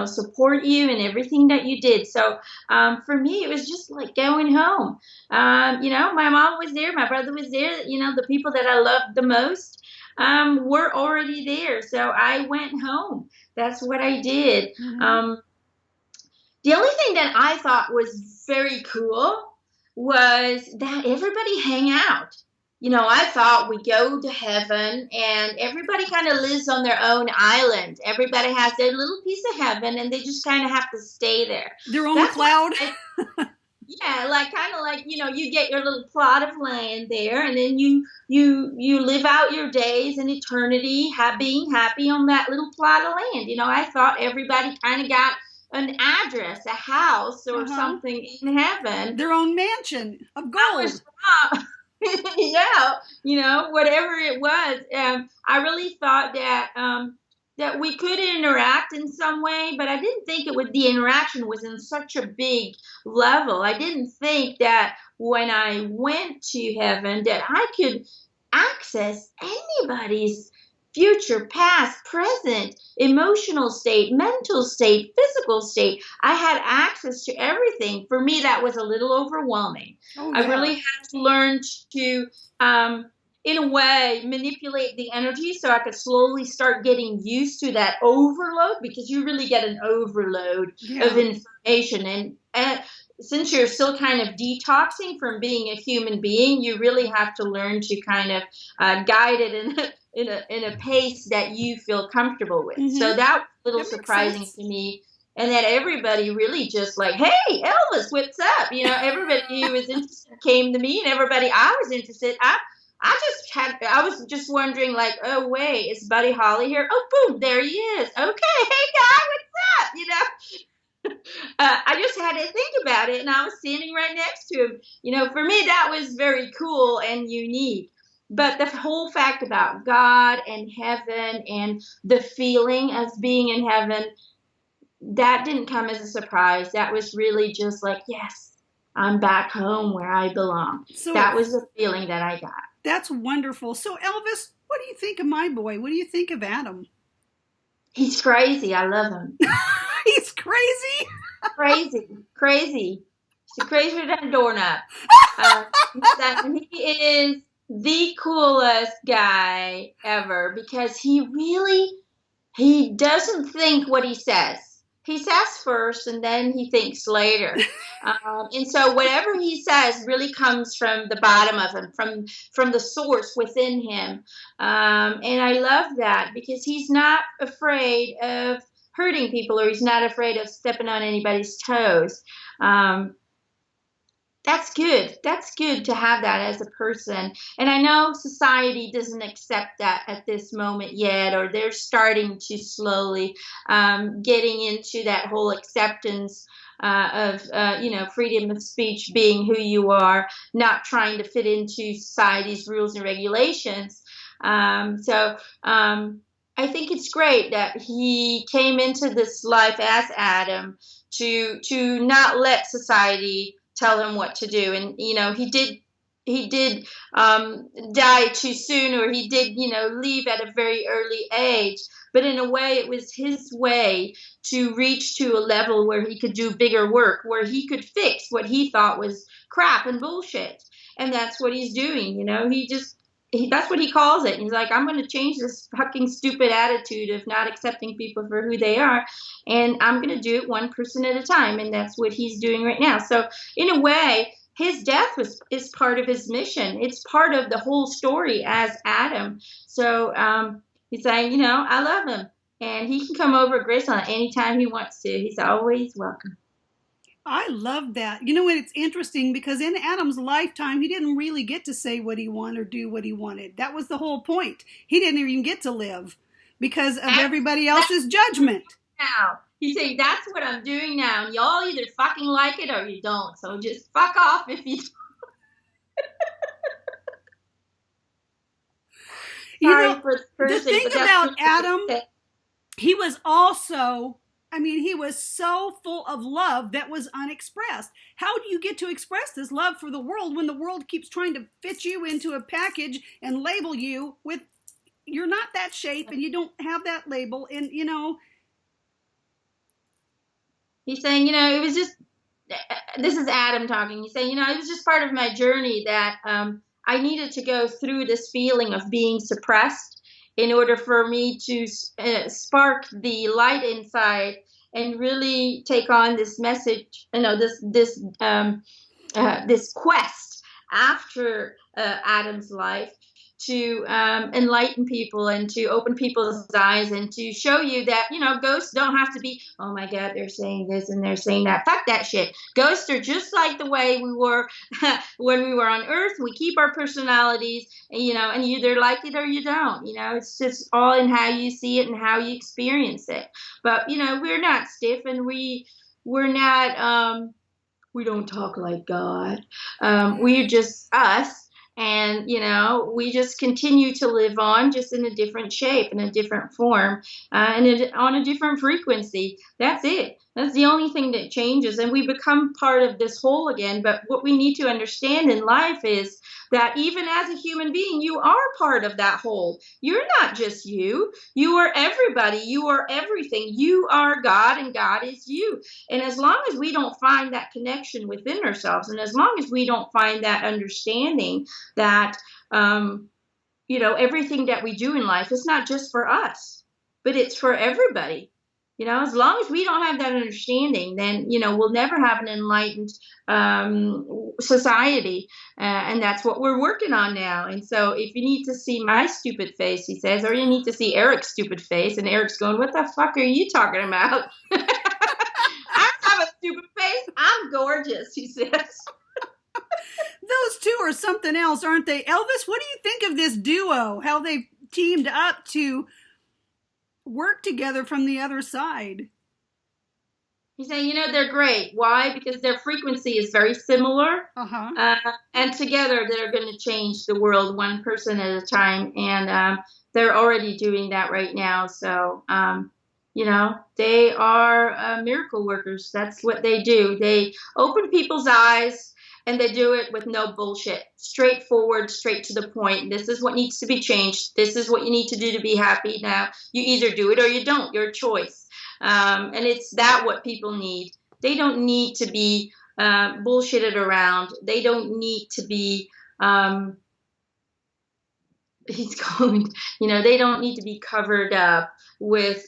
[SPEAKER 1] support you in everything that you did. So for me, it was just like going home. My mom was there. My brother was there. The people that I loved the most were already there. So I went home. That's what I did. Mm-hmm. The only thing that I thought was very cool was that everybody hang out. I thought we go to heaven and everybody kind of lives on their own island. Everybody has their little piece of heaven and they just kind of have to stay there.
[SPEAKER 2] Their own cloud.
[SPEAKER 1] Yeah, kind of you get your little plot of land there and then you live out your days in eternity, being happy on that little plot of land. I thought everybody kind of got an address, a house, or something in heaven.
[SPEAKER 2] Their own mansion of gold.
[SPEAKER 1] Yeah, whatever it was. I really thought that we could interact in some way, but I didn't think the interaction was in such a big level. I didn't think that when I went to heaven that I could access anybody's future, past, present, emotional state, mental state, physical state. I had access to everything. For me, that was a little overwhelming. Oh, yeah. I really had to learn to, in a way, manipulate the energy so I could slowly start getting used to that overload, because you really get an overload of information. And since you're still kind of detoxing from being a human being, you really have to learn to kind of guide it in a pace that you feel comfortable with. Mm-hmm. So that was a little surprising to me. And that everybody really just like, hey, Elvis, what's up? Everybody who was interested came to me, and everybody I was interested. I was just wondering like, oh, wait, is Buddy Holly here? Oh, boom, there he is. Okay, hey, guy, what's up? I just had to think about it, and I was standing right next to him. For me, that was very cool and unique. But the whole fact about God and heaven and the feeling of being in heaven, that didn't come as a surprise. That was really just like, yes, I'm back home where I belong. So that was the feeling that I got.
[SPEAKER 2] That's wonderful. So Elvis, what do you think of my boy? What do you think of Adam?
[SPEAKER 1] He's crazy. I love him.
[SPEAKER 2] He's crazy?
[SPEAKER 1] crazy, crazy. She's crazier than a doorknob. He is the coolest guy ever because he doesn't think what he says. He says first and then he thinks later. And so whatever he says really comes from the bottom of him, from the source within him. And I love that because he's not afraid of hurting people, or he's not afraid of stepping on anybody's toes. That's good. That's good to have that as a person. And I know society doesn't accept that at this moment yet, or they're starting to slowly getting into that whole acceptance of freedom of speech, being who you are, not trying to fit into society's rules and regulations. I think it's great that he came into this life as Adam to not let society tell him what to do. And he did die too soon, or he did leave at a very early age, but in a way it was his way to reach to a level where he could do bigger work, where he could fix what he thought was crap and bullshit. And that's what he's doing. That's what he calls it. He's like, I'm going to change this fucking stupid attitude of not accepting people for who they are, and I'm going to do it one person at a time. And that's what he's doing right now. So in a way, his death is part of his mission. It's part of the whole story as Adam. So he's saying, I love him, and he can come over at Graceland anytime he wants to. He's always welcome.
[SPEAKER 2] I love that. It's interesting because in Adam's lifetime, he didn't really get to say what he wanted or do what he wanted. That was the whole point. He didn't even get to live because of everybody else's judgment.
[SPEAKER 1] Now, he's saying, that's what I'm doing now. And y'all either fucking like it or you don't. So just fuck off if you
[SPEAKER 2] The thing about Adam, he was also... he was so full of love that was unexpressed. How do you get to express this love for the world when the world keeps trying to fit you into a package and label you with, you're not that shape and you don't have that label? And,
[SPEAKER 1] He's saying, it was just, this is Adam talking. He's saying, it was just part of my journey that I needed to go through this feeling of being suppressed in order for me to spark the light inside and really take on this message, this quest after Adam's life to enlighten people and to open people's eyes and to show you that, ghosts don't have to be, oh my God, they're saying this and they're saying that. Fuck that shit. Ghosts are just like the way we were when we were on Earth. We keep our personalities, and you either like it or you don't. It's just all in how you see it and how you experience it. But, we're not stiff, and we're not, we don't talk like God. We're just us. And, we just continue to live on, just in a different shape, in a different form, and on a different frequency. That's it. That's the only thing that changes. And we become part of this whole again. But what we need to understand in life is that even as a human being, you are part of that whole. You're not just you. You are everybody. You are everything. You are God, and God is you. And as long as we don't find that connection within ourselves, and as long as we don't find that understanding that, everything that we do in life is not just for us, but it's for everybody. As long as we don't have that understanding, then, we'll never have an enlightened society. And that's what we're working on now. And so if you need to see my stupid face, he says, or you need to see Eric's stupid face, and Eric's going, what the fuck are you talking about? I have a stupid face. I'm gorgeous, he says.
[SPEAKER 2] Those two are something else, aren't they? Elvis, what do you think of this duo? How they've teamed up to work together from the other side?
[SPEAKER 1] He's saying, they're great. Why? Because their frequency is very similar. And together they're going to change the world one person at a time. And they're already doing that right now. So, they are miracle workers. That's what they do. They open people's eyes, and they do it with no bullshit. Straightforward, straight to the point. This is what needs to be changed. This is what you need to do to be happy. Now, you either do it or you don't. Your choice. And it's that what people need. They don't need to be bullshitted around. They don't need to be he's going, they don't need to be covered up with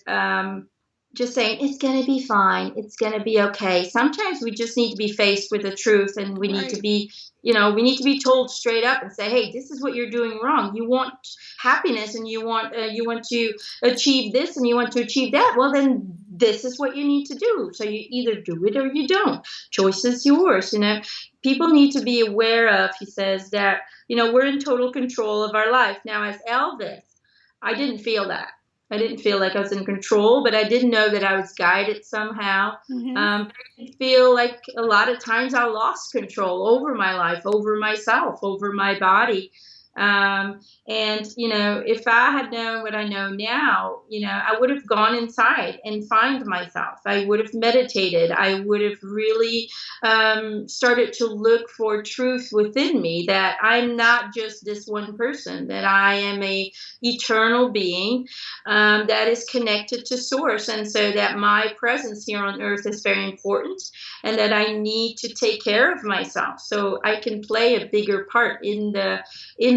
[SPEAKER 1] just saying it's going to be fine, it's going to be okay. Sometimes we just need to be faced with the truth, and we need to be, we need to be told straight up and say, hey, this is what you're doing wrong. You want happiness, and you want to achieve this, and you want to achieve that. Well, then this is what you need to do. So you either do it or you don't. Choice is yours. People need to be aware of, he says, that we're in total control of our life. Now, as Elvis, I didn't feel that. I didn't feel like I was in control, but I did know that I was guided somehow. I feel like a lot of times I lost control over my life, over myself, over my body. If I had known what I know now, I would have gone inside and find myself. I would have meditated. I would have really started to look for truth within me, that I'm not just this one person, that I am a eternal being that is connected to source. And so that my presence here on earth is very important, and that I need to take care of myself so I can play a bigger part in the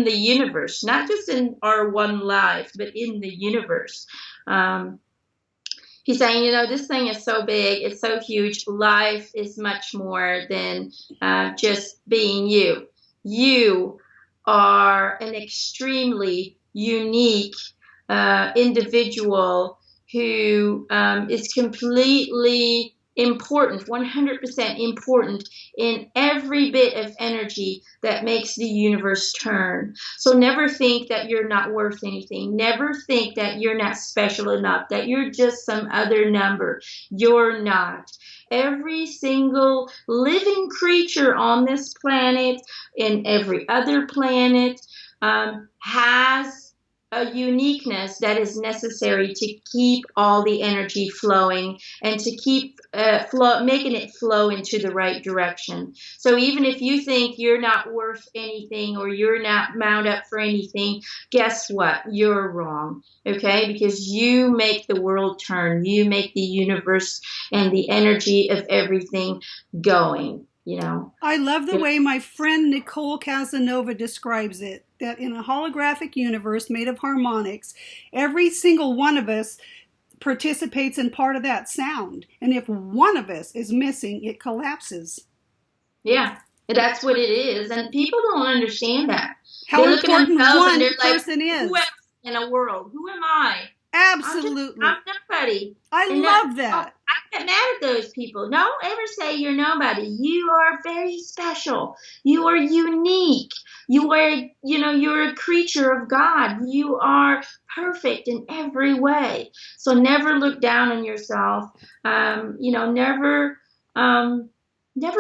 [SPEAKER 1] universe, not just in our one life, but in the universe. He's saying, this thing is so big, it's so huge. Life is much more than just being you. You are an extremely unique individual who is completely important, 100% important in every bit of energy that makes the universe turn. So never think that you're not worth anything. Never think that you're not special enough, that you're just some other number. You're not. Every single living creature on this planet and every other planet has a uniqueness that is necessary to keep all the energy flowing and to keep making it flow into the right direction. So even if you think you're not worth anything or you're not mount up for anything, guess what? You're wrong, okay? Because you make the world turn. You make the universe and the energy of everything going.
[SPEAKER 2] I love the way my friend Nicole Casanova describes it, that in a holographic universe made of harmonics, every single one of us participates in part of that sound. And if one of us is missing, it collapses.
[SPEAKER 1] Yeah, that's what it is. And people don't understand that.
[SPEAKER 2] How important one person is.
[SPEAKER 1] Who else in a world? Who am I?
[SPEAKER 2] Absolutely.
[SPEAKER 1] I'm nobody.
[SPEAKER 2] I love that.
[SPEAKER 1] I get mad at those people. Don't ever say you're nobody. You are very special. You are unique. You are, you're a creature of God. You are perfect in every way. So never look down on yourself. Never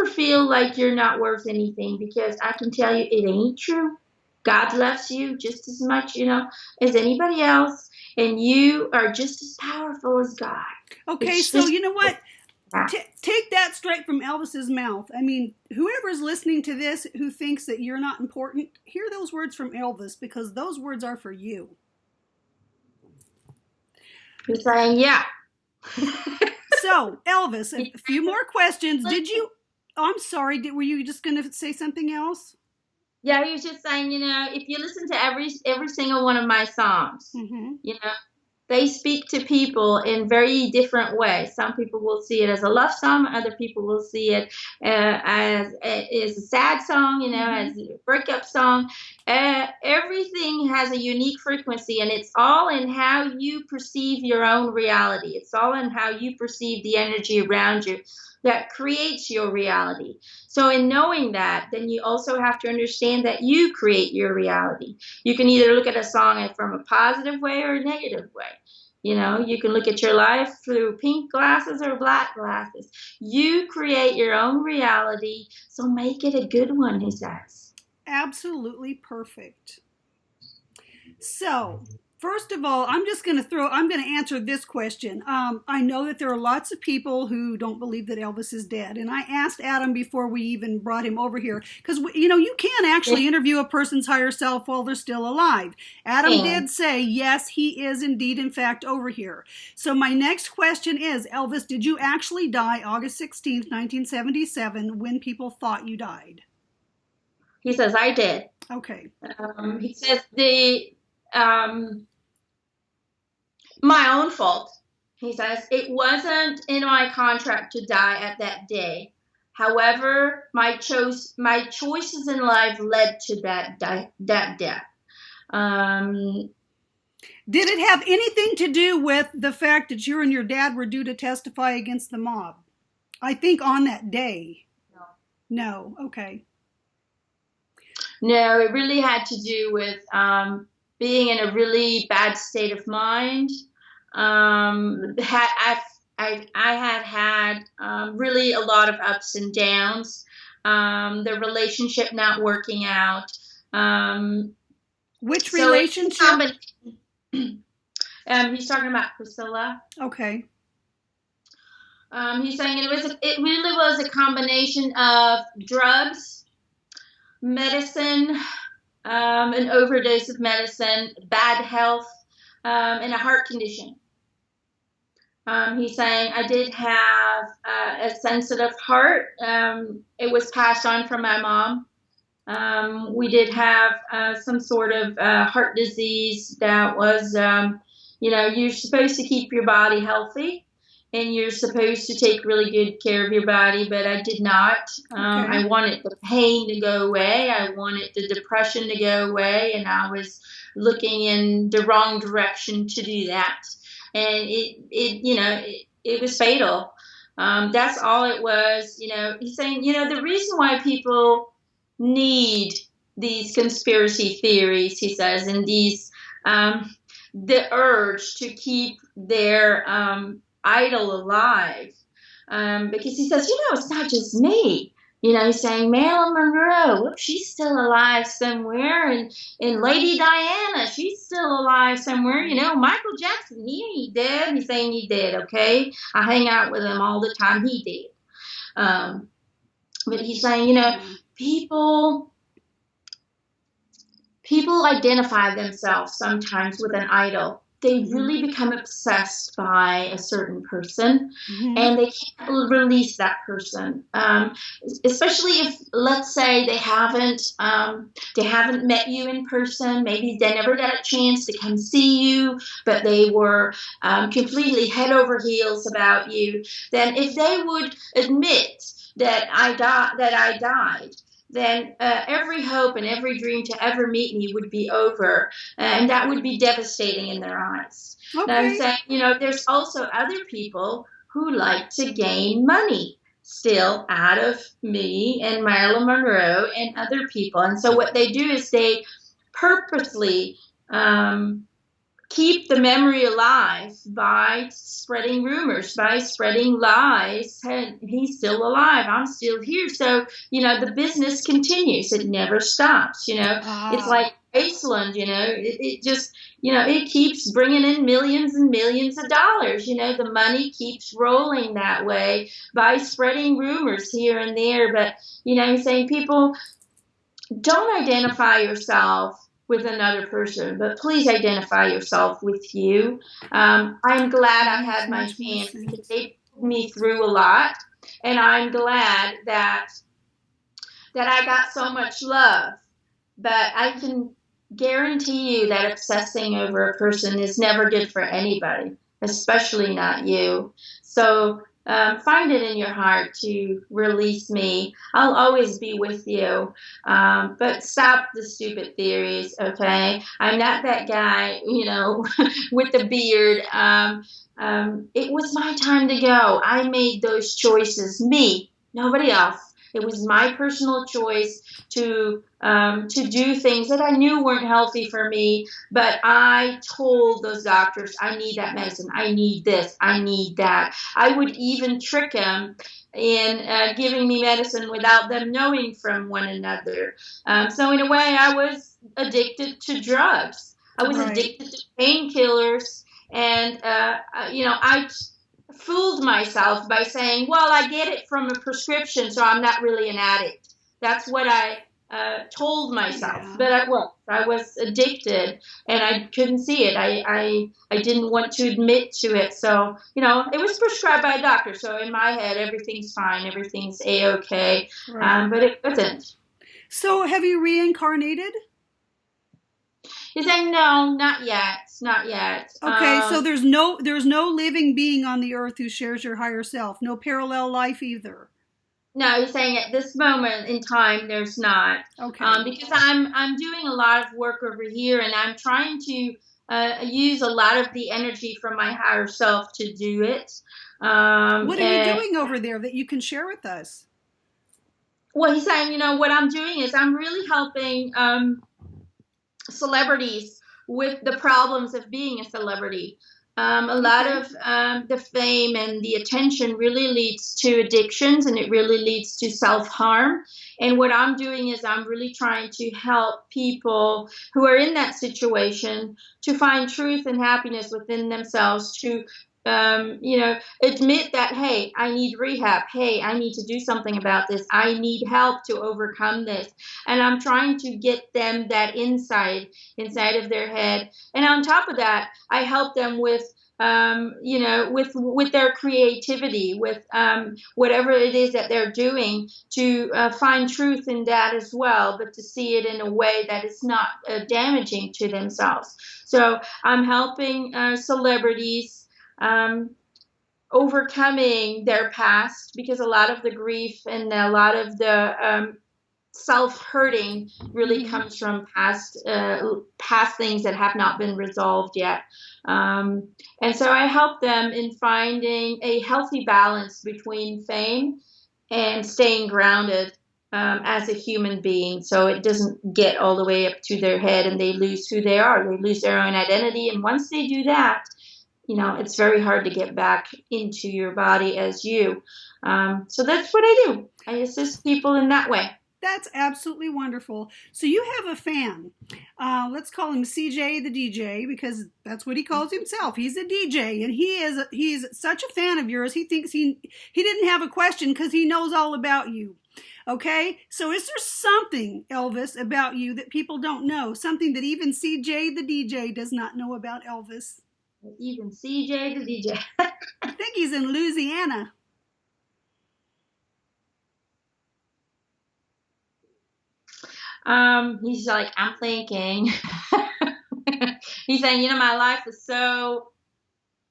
[SPEAKER 1] feel like you're not worth anything, because I can tell you it ain't true. God loves you just as much, as anybody else. And you are just as powerful as God.
[SPEAKER 2] Okay, so you know what? Take that straight from Elvis's mouth. I mean, whoever's listening to this who thinks that you're not important, hear those words from Elvis, because those words are for you.
[SPEAKER 1] He's saying, yeah.
[SPEAKER 2] So, Elvis, a few more questions. I'm sorry, were you just going to say something else?
[SPEAKER 1] Yeah, he was just saying, if you listen to every single one of my songs, they speak to people in very different ways. Some people will see it as a love song. Other people will see it as a sad song, as a breakup song. Everything has a unique frequency, and it's all in how you perceive your own reality. It's all in how you perceive the energy around you that creates your reality. So in knowing that, then you also have to understand that you create your reality. You can either look at a song from a positive way or a negative way. You can look at your life through pink glasses or black glasses. You create your own reality, so make it a good one, he says.
[SPEAKER 2] Absolutely perfect. So, First of all, I'm going to answer this question. I know that there are lots of people who don't believe that Elvis is dead. And I asked Adam before we even brought him over here, because, you can't actually interview a person's higher self while they're still alive. Adam did say, yes, he is indeed, in fact, over here. So my next question is, Elvis, did you actually die August 16th, 1977, when people thought you died?
[SPEAKER 1] He says, I did.
[SPEAKER 2] Okay.
[SPEAKER 1] He says my own fault. He says, it wasn't in my contract to die at that day. However, my choices in life led to that death.
[SPEAKER 2] Did it have anything to do with the fact that you and your dad were due to testify against the mob? I think on that day. No. Okay.
[SPEAKER 1] No, it really had to do with being in a really bad state of mind. I had really a lot of ups and downs. The relationship not working out.
[SPEAKER 2] Which relationship?
[SPEAKER 1] He's talking about Priscilla.
[SPEAKER 2] Okay.
[SPEAKER 1] He's saying it really was a combination of drugs, medicine, an overdose of medicine, bad health, and a heart condition. He's saying I did have a sensitive heart. It was passed on from my mom. We did have some sort of heart disease that was, you're supposed to keep your body healthy. And you're supposed to take really good care of your body, but I did not.
[SPEAKER 2] Okay.
[SPEAKER 1] I wanted the pain to go away. I wanted the depression to go away, and I was looking in the wrong direction to do that. And it was fatal. That's all it was. He's saying, the reason why people need these conspiracy theories, he says, and these the urge to keep their idol alive, because he says, it's not just me. He's saying Marilyn Monroe, she's still alive somewhere, and Lady Diana, she's still alive somewhere. Michael Jackson, he ain't dead. He's saying he did. Okay, I hang out with him all the time. He did. But he's saying, people identify themselves sometimes with an idol. They really become obsessed by a certain person, and they can't release that person. Especially if, let's say, they haven't met you in person. Maybe they never got a chance to come see you, but they were completely head over heels about you. Then, if they would admit that I died, then every hope and every dream to ever meet me would be over, and that would be devastating in their eyes. Okay. Now I'm saying, there's also other people who like to gain money still out of me and Marilyn Monroe and other people. And so what they do is they purposely keep the memory alive by spreading rumors, by spreading lies. Hey, he's still alive. I'm still here. So, the business continues. It never stops. It's like Iceland, it just, it keeps bringing in millions and millions of dollars. The money keeps rolling that way by spreading rumors here and there. But, saying people, don't identify yourself with another person, but please identify yourself with you. I'm glad I had my chance because they put me through a lot, and I'm glad that I got so much love. But I can guarantee you that obsessing over a person is never good for anybody, especially not you. So find it in your heart to release me. I'll always be with you. But stop the stupid theories, okay? I'm not that guy, with the beard. It was my time to go. I made those choices. Me, nobody else. It was my personal choice to do things that I knew weren't healthy for me, but I told those doctors, I need that medicine, I need this, I need that. I would even trick them in giving me medicine without them knowing from one another. So in a way, I was addicted to drugs. I was
[SPEAKER 2] Right.
[SPEAKER 1] addicted to painkillers, and I fooled myself by saying, well, I get it from a prescription, so I'm not really an addict. That's what I told myself.
[SPEAKER 2] Yeah.
[SPEAKER 1] But I was addicted, and I couldn't see it. I didn't want to admit to it. So, it was prescribed by a doctor. So in my head, everything's fine, everything's A-okay.
[SPEAKER 2] Right.
[SPEAKER 1] But it wasn't.
[SPEAKER 2] So have you reincarnated?
[SPEAKER 1] He's saying, no, not yet, not yet.
[SPEAKER 2] Okay, so there's no living being on the earth who shares your higher self. No parallel life either.
[SPEAKER 1] No, he's saying at this moment in time, there's not.
[SPEAKER 2] Okay.
[SPEAKER 1] Because I'm doing a lot of work over here, and I'm trying to use a lot of the energy from my higher self to do it.
[SPEAKER 2] What are you doing over there that you can share with us?
[SPEAKER 1] Well, he's saying, what I'm doing is I'm really helping celebrities with the problems of being a celebrity. A lot of the fame and the attention really leads to addictions, and it really leads to self-harm. And what I'm doing is I'm really trying to help people who are in that situation to find truth and happiness within themselves, to admit that, hey, I need rehab. Hey, I need to do something about this. I need help to overcome this. And I'm trying to get them that inside of their head. And on top of that, I help them with their creativity, with whatever it is that they're doing, to find truth in that as well, but to see it in a way that is not damaging to themselves. So I'm helping celebrities overcoming their past, because a lot of the grief and a lot of the self-hurting really comes from past things that have not been resolved yet. And so I help them in finding a healthy balance between fame and staying grounded as a human being, so it doesn't get all the way up to their head and they lose who they are. They lose their own identity, and once they do that, it's very hard to get back into your body as you. So that's what I do. I assist people in that way.
[SPEAKER 2] That's absolutely wonderful. So you have a fan. Let's call him CJ the DJ, because that's what he calls himself. He's a DJ, and he's such a fan of yours. He thinks he didn't have a question because he knows all about you. Okay? So is there something, Elvis, about you that people don't know? Something that even CJ the DJ does not know about Elvis?
[SPEAKER 1] Even CJ the DJ.
[SPEAKER 2] I think he's in Louisiana.
[SPEAKER 1] He's like, I'm thinking. He's saying, my life is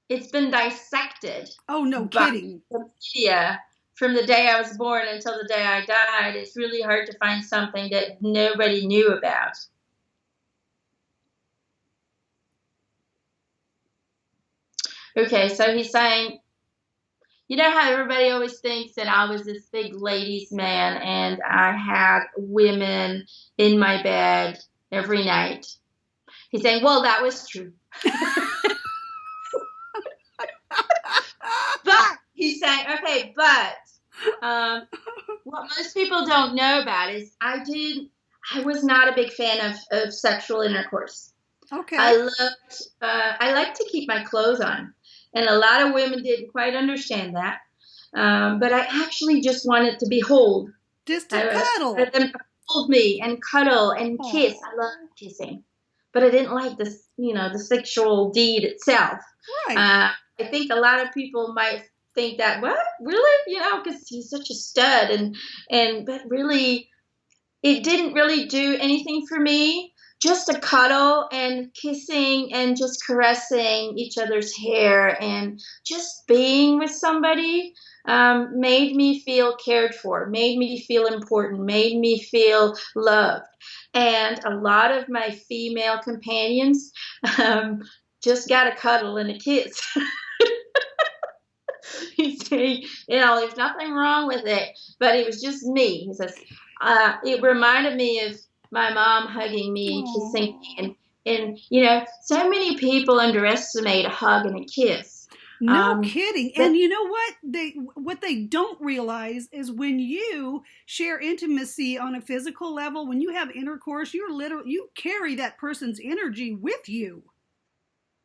[SPEAKER 1] it's been dissected.
[SPEAKER 2] Oh, no kidding.
[SPEAKER 1] Yeah. From the day I was born until the day I died, it's really hard to find something that nobody knew about. Okay, so he's saying, how everybody always thinks that I was this big ladies' man and I had women in my bed every night. He's saying, well, that was true. But he's saying, okay, but what most people don't know about is I was not a big fan of sexual intercourse.
[SPEAKER 2] Okay.
[SPEAKER 1] I like to keep my clothes on. And a lot of women didn't quite understand that. But I actually just wanted to be held.
[SPEAKER 2] Just to cuddle.
[SPEAKER 1] Let them hold me and cuddle and kiss. I love kissing. But I didn't like this, the sexual deed itself.
[SPEAKER 2] Right.
[SPEAKER 1] I think a lot of people might think that, what? Really? Because he's such a stud. But really, it didn't really do anything for me. Just a cuddle and kissing and just caressing each other's hair and just being with somebody made me feel cared for, made me feel important, made me feel loved. And a lot of my female companions just got a cuddle and a kiss. He's saying, there's nothing wrong with it, but it was just me. He says, it reminded me of my mom hugging me and kissing me. And so many people underestimate a hug and a kiss.
[SPEAKER 2] No kidding.
[SPEAKER 1] But
[SPEAKER 2] And you know what they don't realize is when you share intimacy on a physical level, when you have intercourse, you carry that person's energy with you.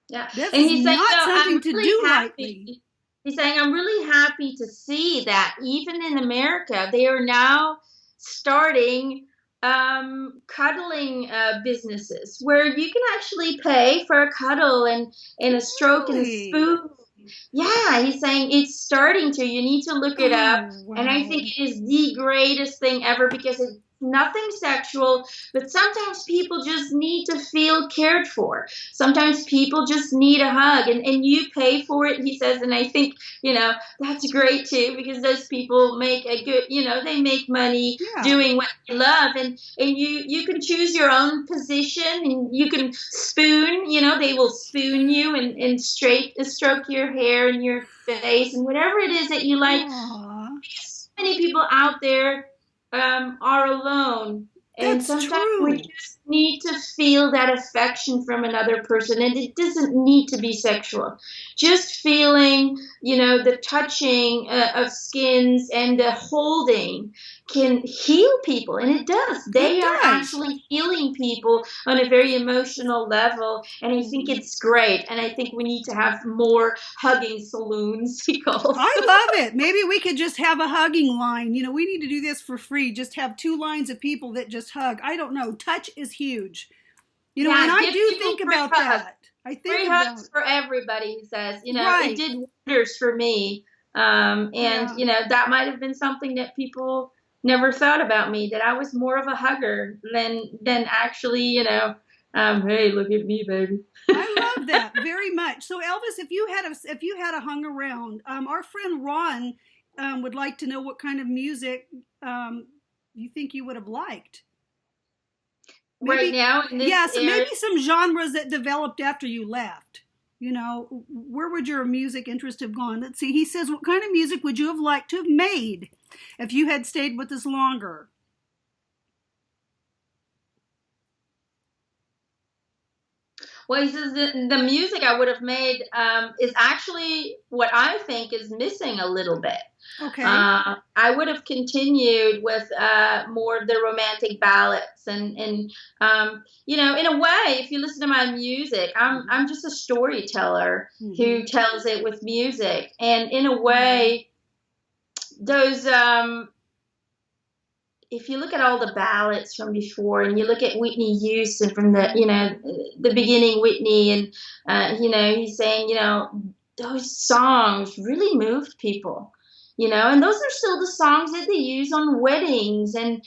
[SPEAKER 1] yeah,
[SPEAKER 2] This
[SPEAKER 1] and
[SPEAKER 2] is
[SPEAKER 1] he's saying,
[SPEAKER 2] not
[SPEAKER 1] I'm
[SPEAKER 2] something to do
[SPEAKER 1] really
[SPEAKER 2] lightly.
[SPEAKER 1] happy. He's saying, I'm really happy to see that even in America, they are now starting cuddling businesses where you can actually pay for a cuddle and a stroke and a
[SPEAKER 2] Really?
[SPEAKER 1] spoon. Yeah, he's saying it's starting to. You need to look it up.
[SPEAKER 2] Oh,
[SPEAKER 1] And I think
[SPEAKER 2] wow.
[SPEAKER 1] it is the greatest thing ever because it's nothing sexual, but sometimes people just need to feel cared for. Sometimes people just need a hug and you pay for it, he says. And I think, that's great too because those people make a good, they make money
[SPEAKER 2] Yeah.
[SPEAKER 1] doing what they love. And you can choose your own position and you can spoon, they will spoon you and stroke your hair and your face and whatever it is that you like.
[SPEAKER 2] Aw,
[SPEAKER 1] So many people out there are alone, and
[SPEAKER 2] that's
[SPEAKER 1] sometimes we
[SPEAKER 2] true.
[SPEAKER 1] just need to feel that affection from another person, and it doesn't need to be sexual. Just feeling, the touching of skins and the holding can heal people, and it does.
[SPEAKER 2] It
[SPEAKER 1] They are
[SPEAKER 2] does.
[SPEAKER 1] actually healing people on a very emotional level, and I think it's great. And I think we need to have more hugging saloons, he calls.
[SPEAKER 2] I love it. Maybe we could just have a hugging line. We need to do this for free. Just have 2 lines of people that just hug. I don't know. Touch is huge. And
[SPEAKER 1] Yeah,
[SPEAKER 2] I
[SPEAKER 1] give
[SPEAKER 2] do
[SPEAKER 1] people
[SPEAKER 2] think
[SPEAKER 1] free
[SPEAKER 2] about
[SPEAKER 1] hugs.
[SPEAKER 2] that. I think
[SPEAKER 1] Free
[SPEAKER 2] about
[SPEAKER 1] hugs for everybody, he says. It
[SPEAKER 2] right.
[SPEAKER 1] did wonders for me. And,
[SPEAKER 2] Yeah.
[SPEAKER 1] that might have been something that people never thought about me, that I was more of a hugger than actually, hey, look at me, baby.
[SPEAKER 2] I love that very much. So Elvis, if you had a hung around, our friend Ron would like to know what kind of music you think you would have liked.
[SPEAKER 1] Right
[SPEAKER 2] Maybe,
[SPEAKER 1] now in this
[SPEAKER 2] yeah, so
[SPEAKER 1] area,
[SPEAKER 2] maybe some genres that developed after you left. Where would your music interest have gone? Let's see. He says, what kind of music would you have liked to have made if you had stayed with us longer?
[SPEAKER 1] well, he says the music I would have made is actually what I think is missing a little bit.
[SPEAKER 2] Okay.
[SPEAKER 1] I would have continued with more of the romantic ballads and in a way, if you listen to my music, I'm just a storyteller who tells it with music, and in a way, those if you look at all the ballads from before, and you look at Whitney Houston from the beginning, Whitney, and he's saying those songs really moved people. And those are still the songs that they use on weddings and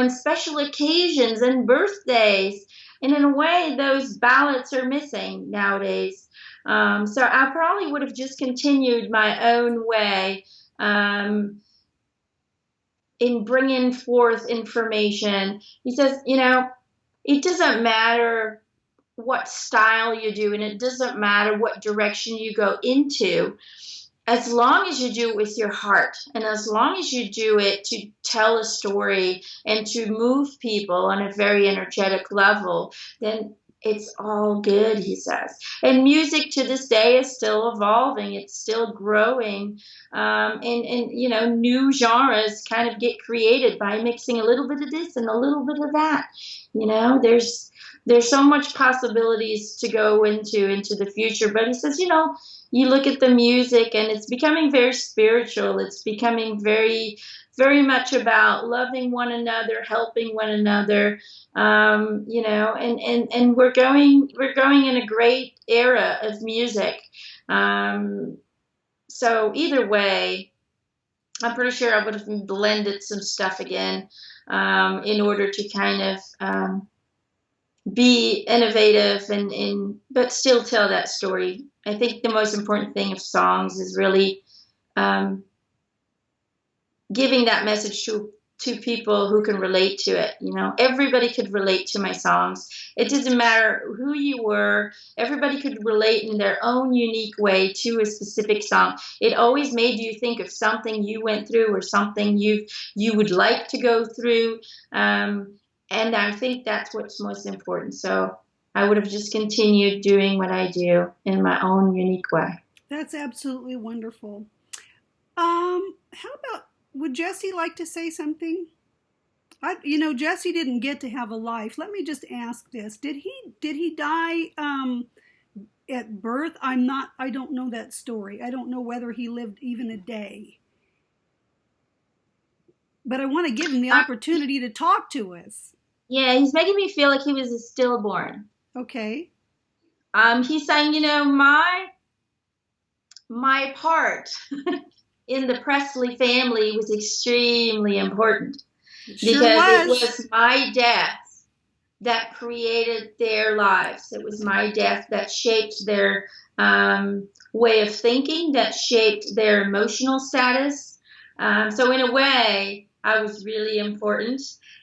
[SPEAKER 1] special occasions and birthdays. And in a way, those ballads are missing nowadays. So I probably would have just continued my own way in bringing forth information. He says, it doesn't matter what style you do, and it doesn't matter what direction you go into, as long as you do it with your heart, and as long as you do it to tell a story and to move people on a very energetic level, then it's all good, he says. And music to this day is still evolving. It's still growing. And new genres kind of get created by mixing a little bit of this and a little bit of that. There's so much possibilities to go into the future. But he says, you look at the music and it's becoming very spiritual. It's becoming very, very much about loving one another, helping one another, and we're going in a great era of music. So either way, I'm pretty sure I would have blended some stuff again in order to kind of be innovative but still tell that story. I think the most important thing of songs is really giving that message to people who can relate to it. Everybody could relate to my songs. It doesn't matter who you were. Everybody could relate in their own unique way to a specific song. It always made you think of something you went through or something you would like to go through. And I think that's what's most important. So I would have just continued doing what I do in my own unique way.
[SPEAKER 2] That's absolutely wonderful. How about, would Jesse like to say something? Jesse didn't get to have a life. Let me just ask this: Did he die at birth? I don't know that story. I don't know whether he lived even a day. But I want to give him the opportunity to talk to us.
[SPEAKER 1] Yeah, he's making me feel like he was a stillborn.
[SPEAKER 2] Okay.
[SPEAKER 1] He's saying, my part in the Presley family was extremely important
[SPEAKER 2] Sure
[SPEAKER 1] because
[SPEAKER 2] was.
[SPEAKER 1] it was my death that created their lives. It was my death that shaped their way of thinking, that shaped their emotional status. So in a way, I was really important.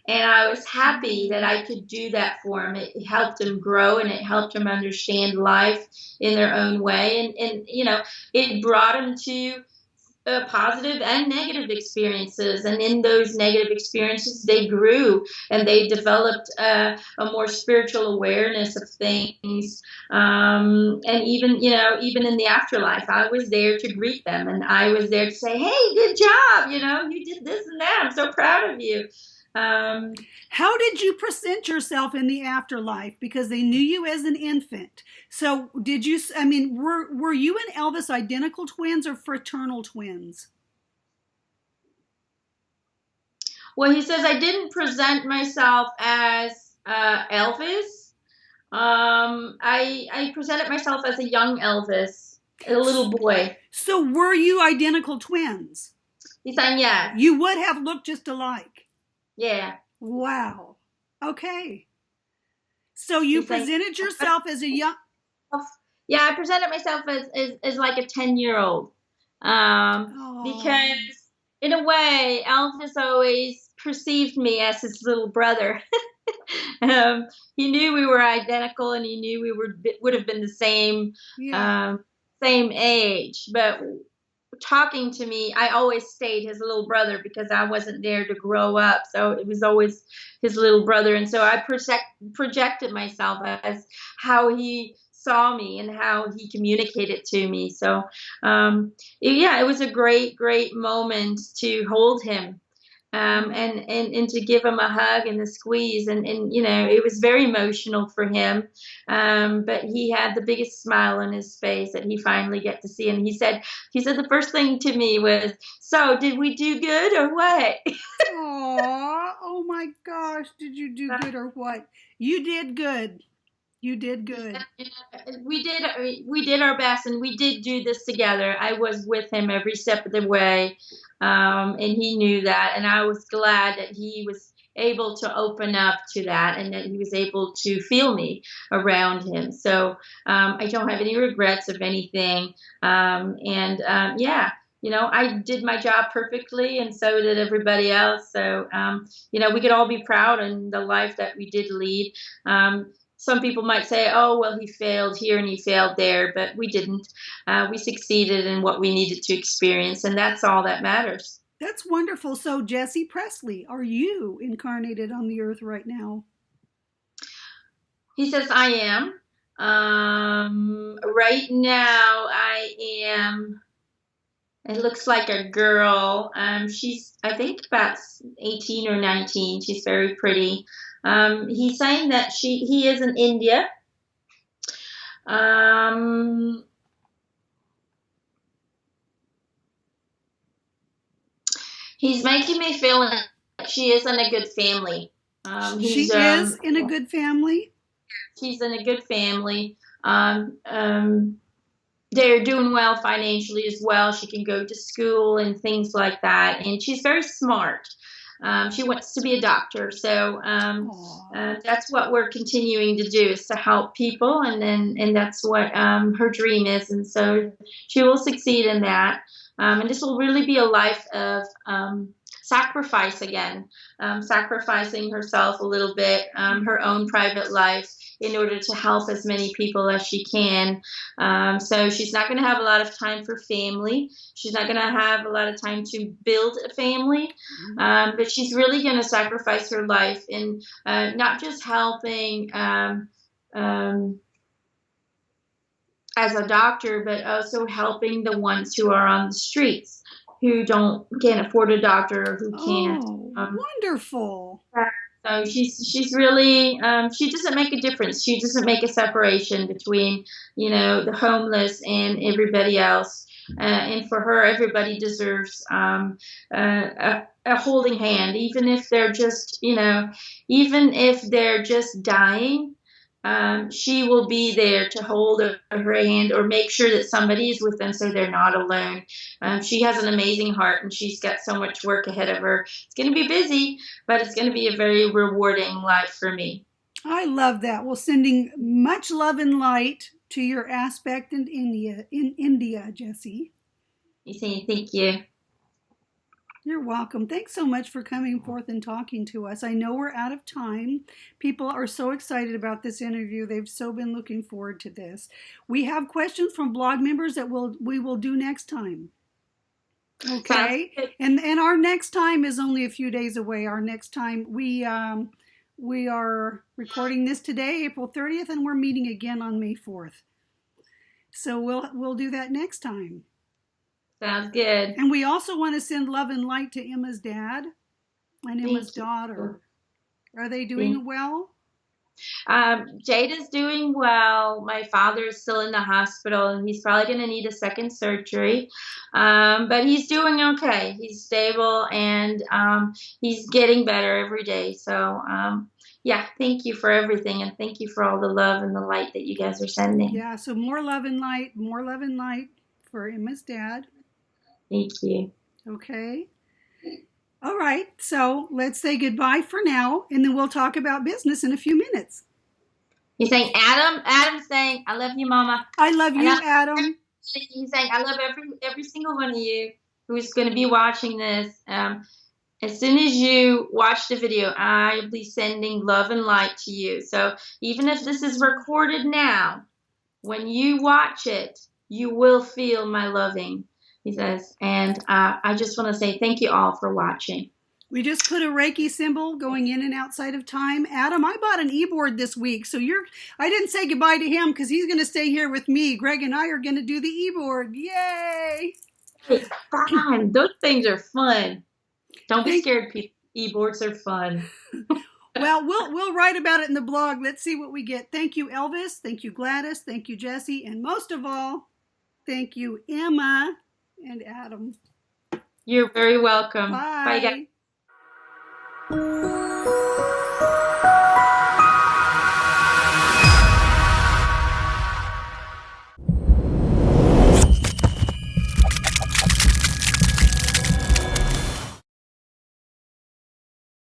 [SPEAKER 1] And I was happy that I could do that for them. It helped them grow and it helped them understand life in their own way. And it brought them to positive and negative experiences. And in those negative experiences, they grew and they developed a more spiritual awareness of things. And even in the afterlife, I was there to greet them and I was there to say, hey, good job. You did this and that. I'm so proud of you.
[SPEAKER 2] How did you present yourself in the afterlife? Because they knew you as an infant. So were you and Elvis identical twins or fraternal twins?
[SPEAKER 1] Well, he says I didn't present myself as Elvis. I presented myself as a young Elvis, a little boy.
[SPEAKER 2] So were you identical twins?
[SPEAKER 1] He's saying yes.
[SPEAKER 2] You would have looked just alike.
[SPEAKER 1] Yeah.
[SPEAKER 2] Wow. Okay. So you presented yourself as a young...
[SPEAKER 1] Yeah, I presented myself as like a 10-year-old. Because in a way, Elvis always perceived me as his little brother. He knew we were identical and he knew we would have been the same, same age. But talking to me, I always stayed his little brother because I wasn't there to grow up. So it was always his little brother. And so I projected myself as how he saw me and how he communicated to me. So, it was a great, great moment to hold him. And to give him a hug and a squeeze. And it was very emotional for him. But he had the biggest smile on his face that he finally get to see. And he said the first thing to me was, so did we do good or what?
[SPEAKER 2] Aw, oh my gosh, did you do good or what? You did good. You did good.
[SPEAKER 1] We did our best, and we did do this together. I was with him every step of the way, and he knew that, and I was glad that he was able to open up to that and that he was able to feel me around him. So I don't have any regrets of anything. I did my job perfectly, and so did everybody else. So, we could all be proud in the life that we did lead. Some people might say, oh, well, he failed here and he failed there, but we didn't. We succeeded in what we needed to experience, and that's all that matters.
[SPEAKER 2] That's wonderful. So, Jesse Presley, are you incarnated on the earth right now?
[SPEAKER 1] He says, I am. Right now, I am. It looks like a girl. She's, I think, about 18 or 19. She's very pretty. He's saying that he is in India. He's making me feel like she is in a good family.
[SPEAKER 2] She is in a good family?
[SPEAKER 1] She's in a good family. They're doing well financially as well. She can go to school and things like that. And she's very smart. She wants to be a doctor. So that's what we're continuing to do, is to help people. And that's what her dream is. And so she will succeed in that. And this will really be a life of sacrifice again, sacrificing herself a little bit, her own private life, in order to help as many people as she can. So she's not going to have a lot of time for family. She's not going to have a lot of time to build a family. But she's really going to sacrifice her life in not just helping as a doctor, but also helping the ones who are on the streets who can't afford a doctor or who can't.
[SPEAKER 2] Oh, wonderful.
[SPEAKER 1] So she's really she doesn't make a difference. She doesn't make a separation between the homeless and everybody else. And for her, everybody deserves a holding hand, even if they're just even if they're just dying. She will be there to hold her hand or make sure that somebody is with them so they're not alone. She has an amazing heart, and she's got so much work ahead of her. It's going to be busy, but it's going to be a very rewarding life for me.
[SPEAKER 2] I love that. Well, sending much love and light to your aspect in India, Jessie.
[SPEAKER 1] You say thank you.
[SPEAKER 2] You're welcome. Thanks so much for coming forth and talking to us. I know we're out of time. People are so excited about this interview. They've so been looking forward to this. We have questions from blog members that we will do next time. Okay. And our next time is only a few days away. Our next time, we are recording this today, April 30th, and we're meeting again on May 4th. So we'll do that next time.
[SPEAKER 1] Sounds good.
[SPEAKER 2] And we also want to send love and light to Emma's dad and Emma's daughter. Are they doing well?
[SPEAKER 1] Jada's doing well. My father is still in the hospital, and he's probably going to need a second surgery. But he's doing okay. He's stable, and he's getting better every day. So, yeah, thank you for everything, and thank you for all the love and the light that you guys are sending.
[SPEAKER 2] Yeah, so more love and light for Emma's dad.
[SPEAKER 1] Thank you.
[SPEAKER 2] Okay. All right. So let's say goodbye for now, and then we'll talk about business in a few minutes.
[SPEAKER 1] He's saying, Adam. Adam's saying, I love you, Mama.
[SPEAKER 2] I love you, Adam.
[SPEAKER 1] He's saying, I love every single one of you who's going to be watching this. As soon as you watch the video, I'll be sending love and light to you. So even if this is recorded now, when you watch it, you will feel my loving. He says, and I just want to say thank you all for watching.
[SPEAKER 2] We just put a Reiki symbol going in and outside of time. Adam, I bought an e-board this week, so I didn't say goodbye to him because he's going to stay here with me. Greg and I are going to do the e-board. Yay!
[SPEAKER 1] It's fun. Those things are fun. Don't be scared, people. E-boards are fun.
[SPEAKER 2] Well, we'll write about it in the blog. Let's see what we get. Thank you, Elvis. Thank you, Gladys. Thank you, Jessie. And most of all, thank you, Emma and Adam.
[SPEAKER 1] You're very welcome.
[SPEAKER 2] Bye.
[SPEAKER 1] Bye, guys.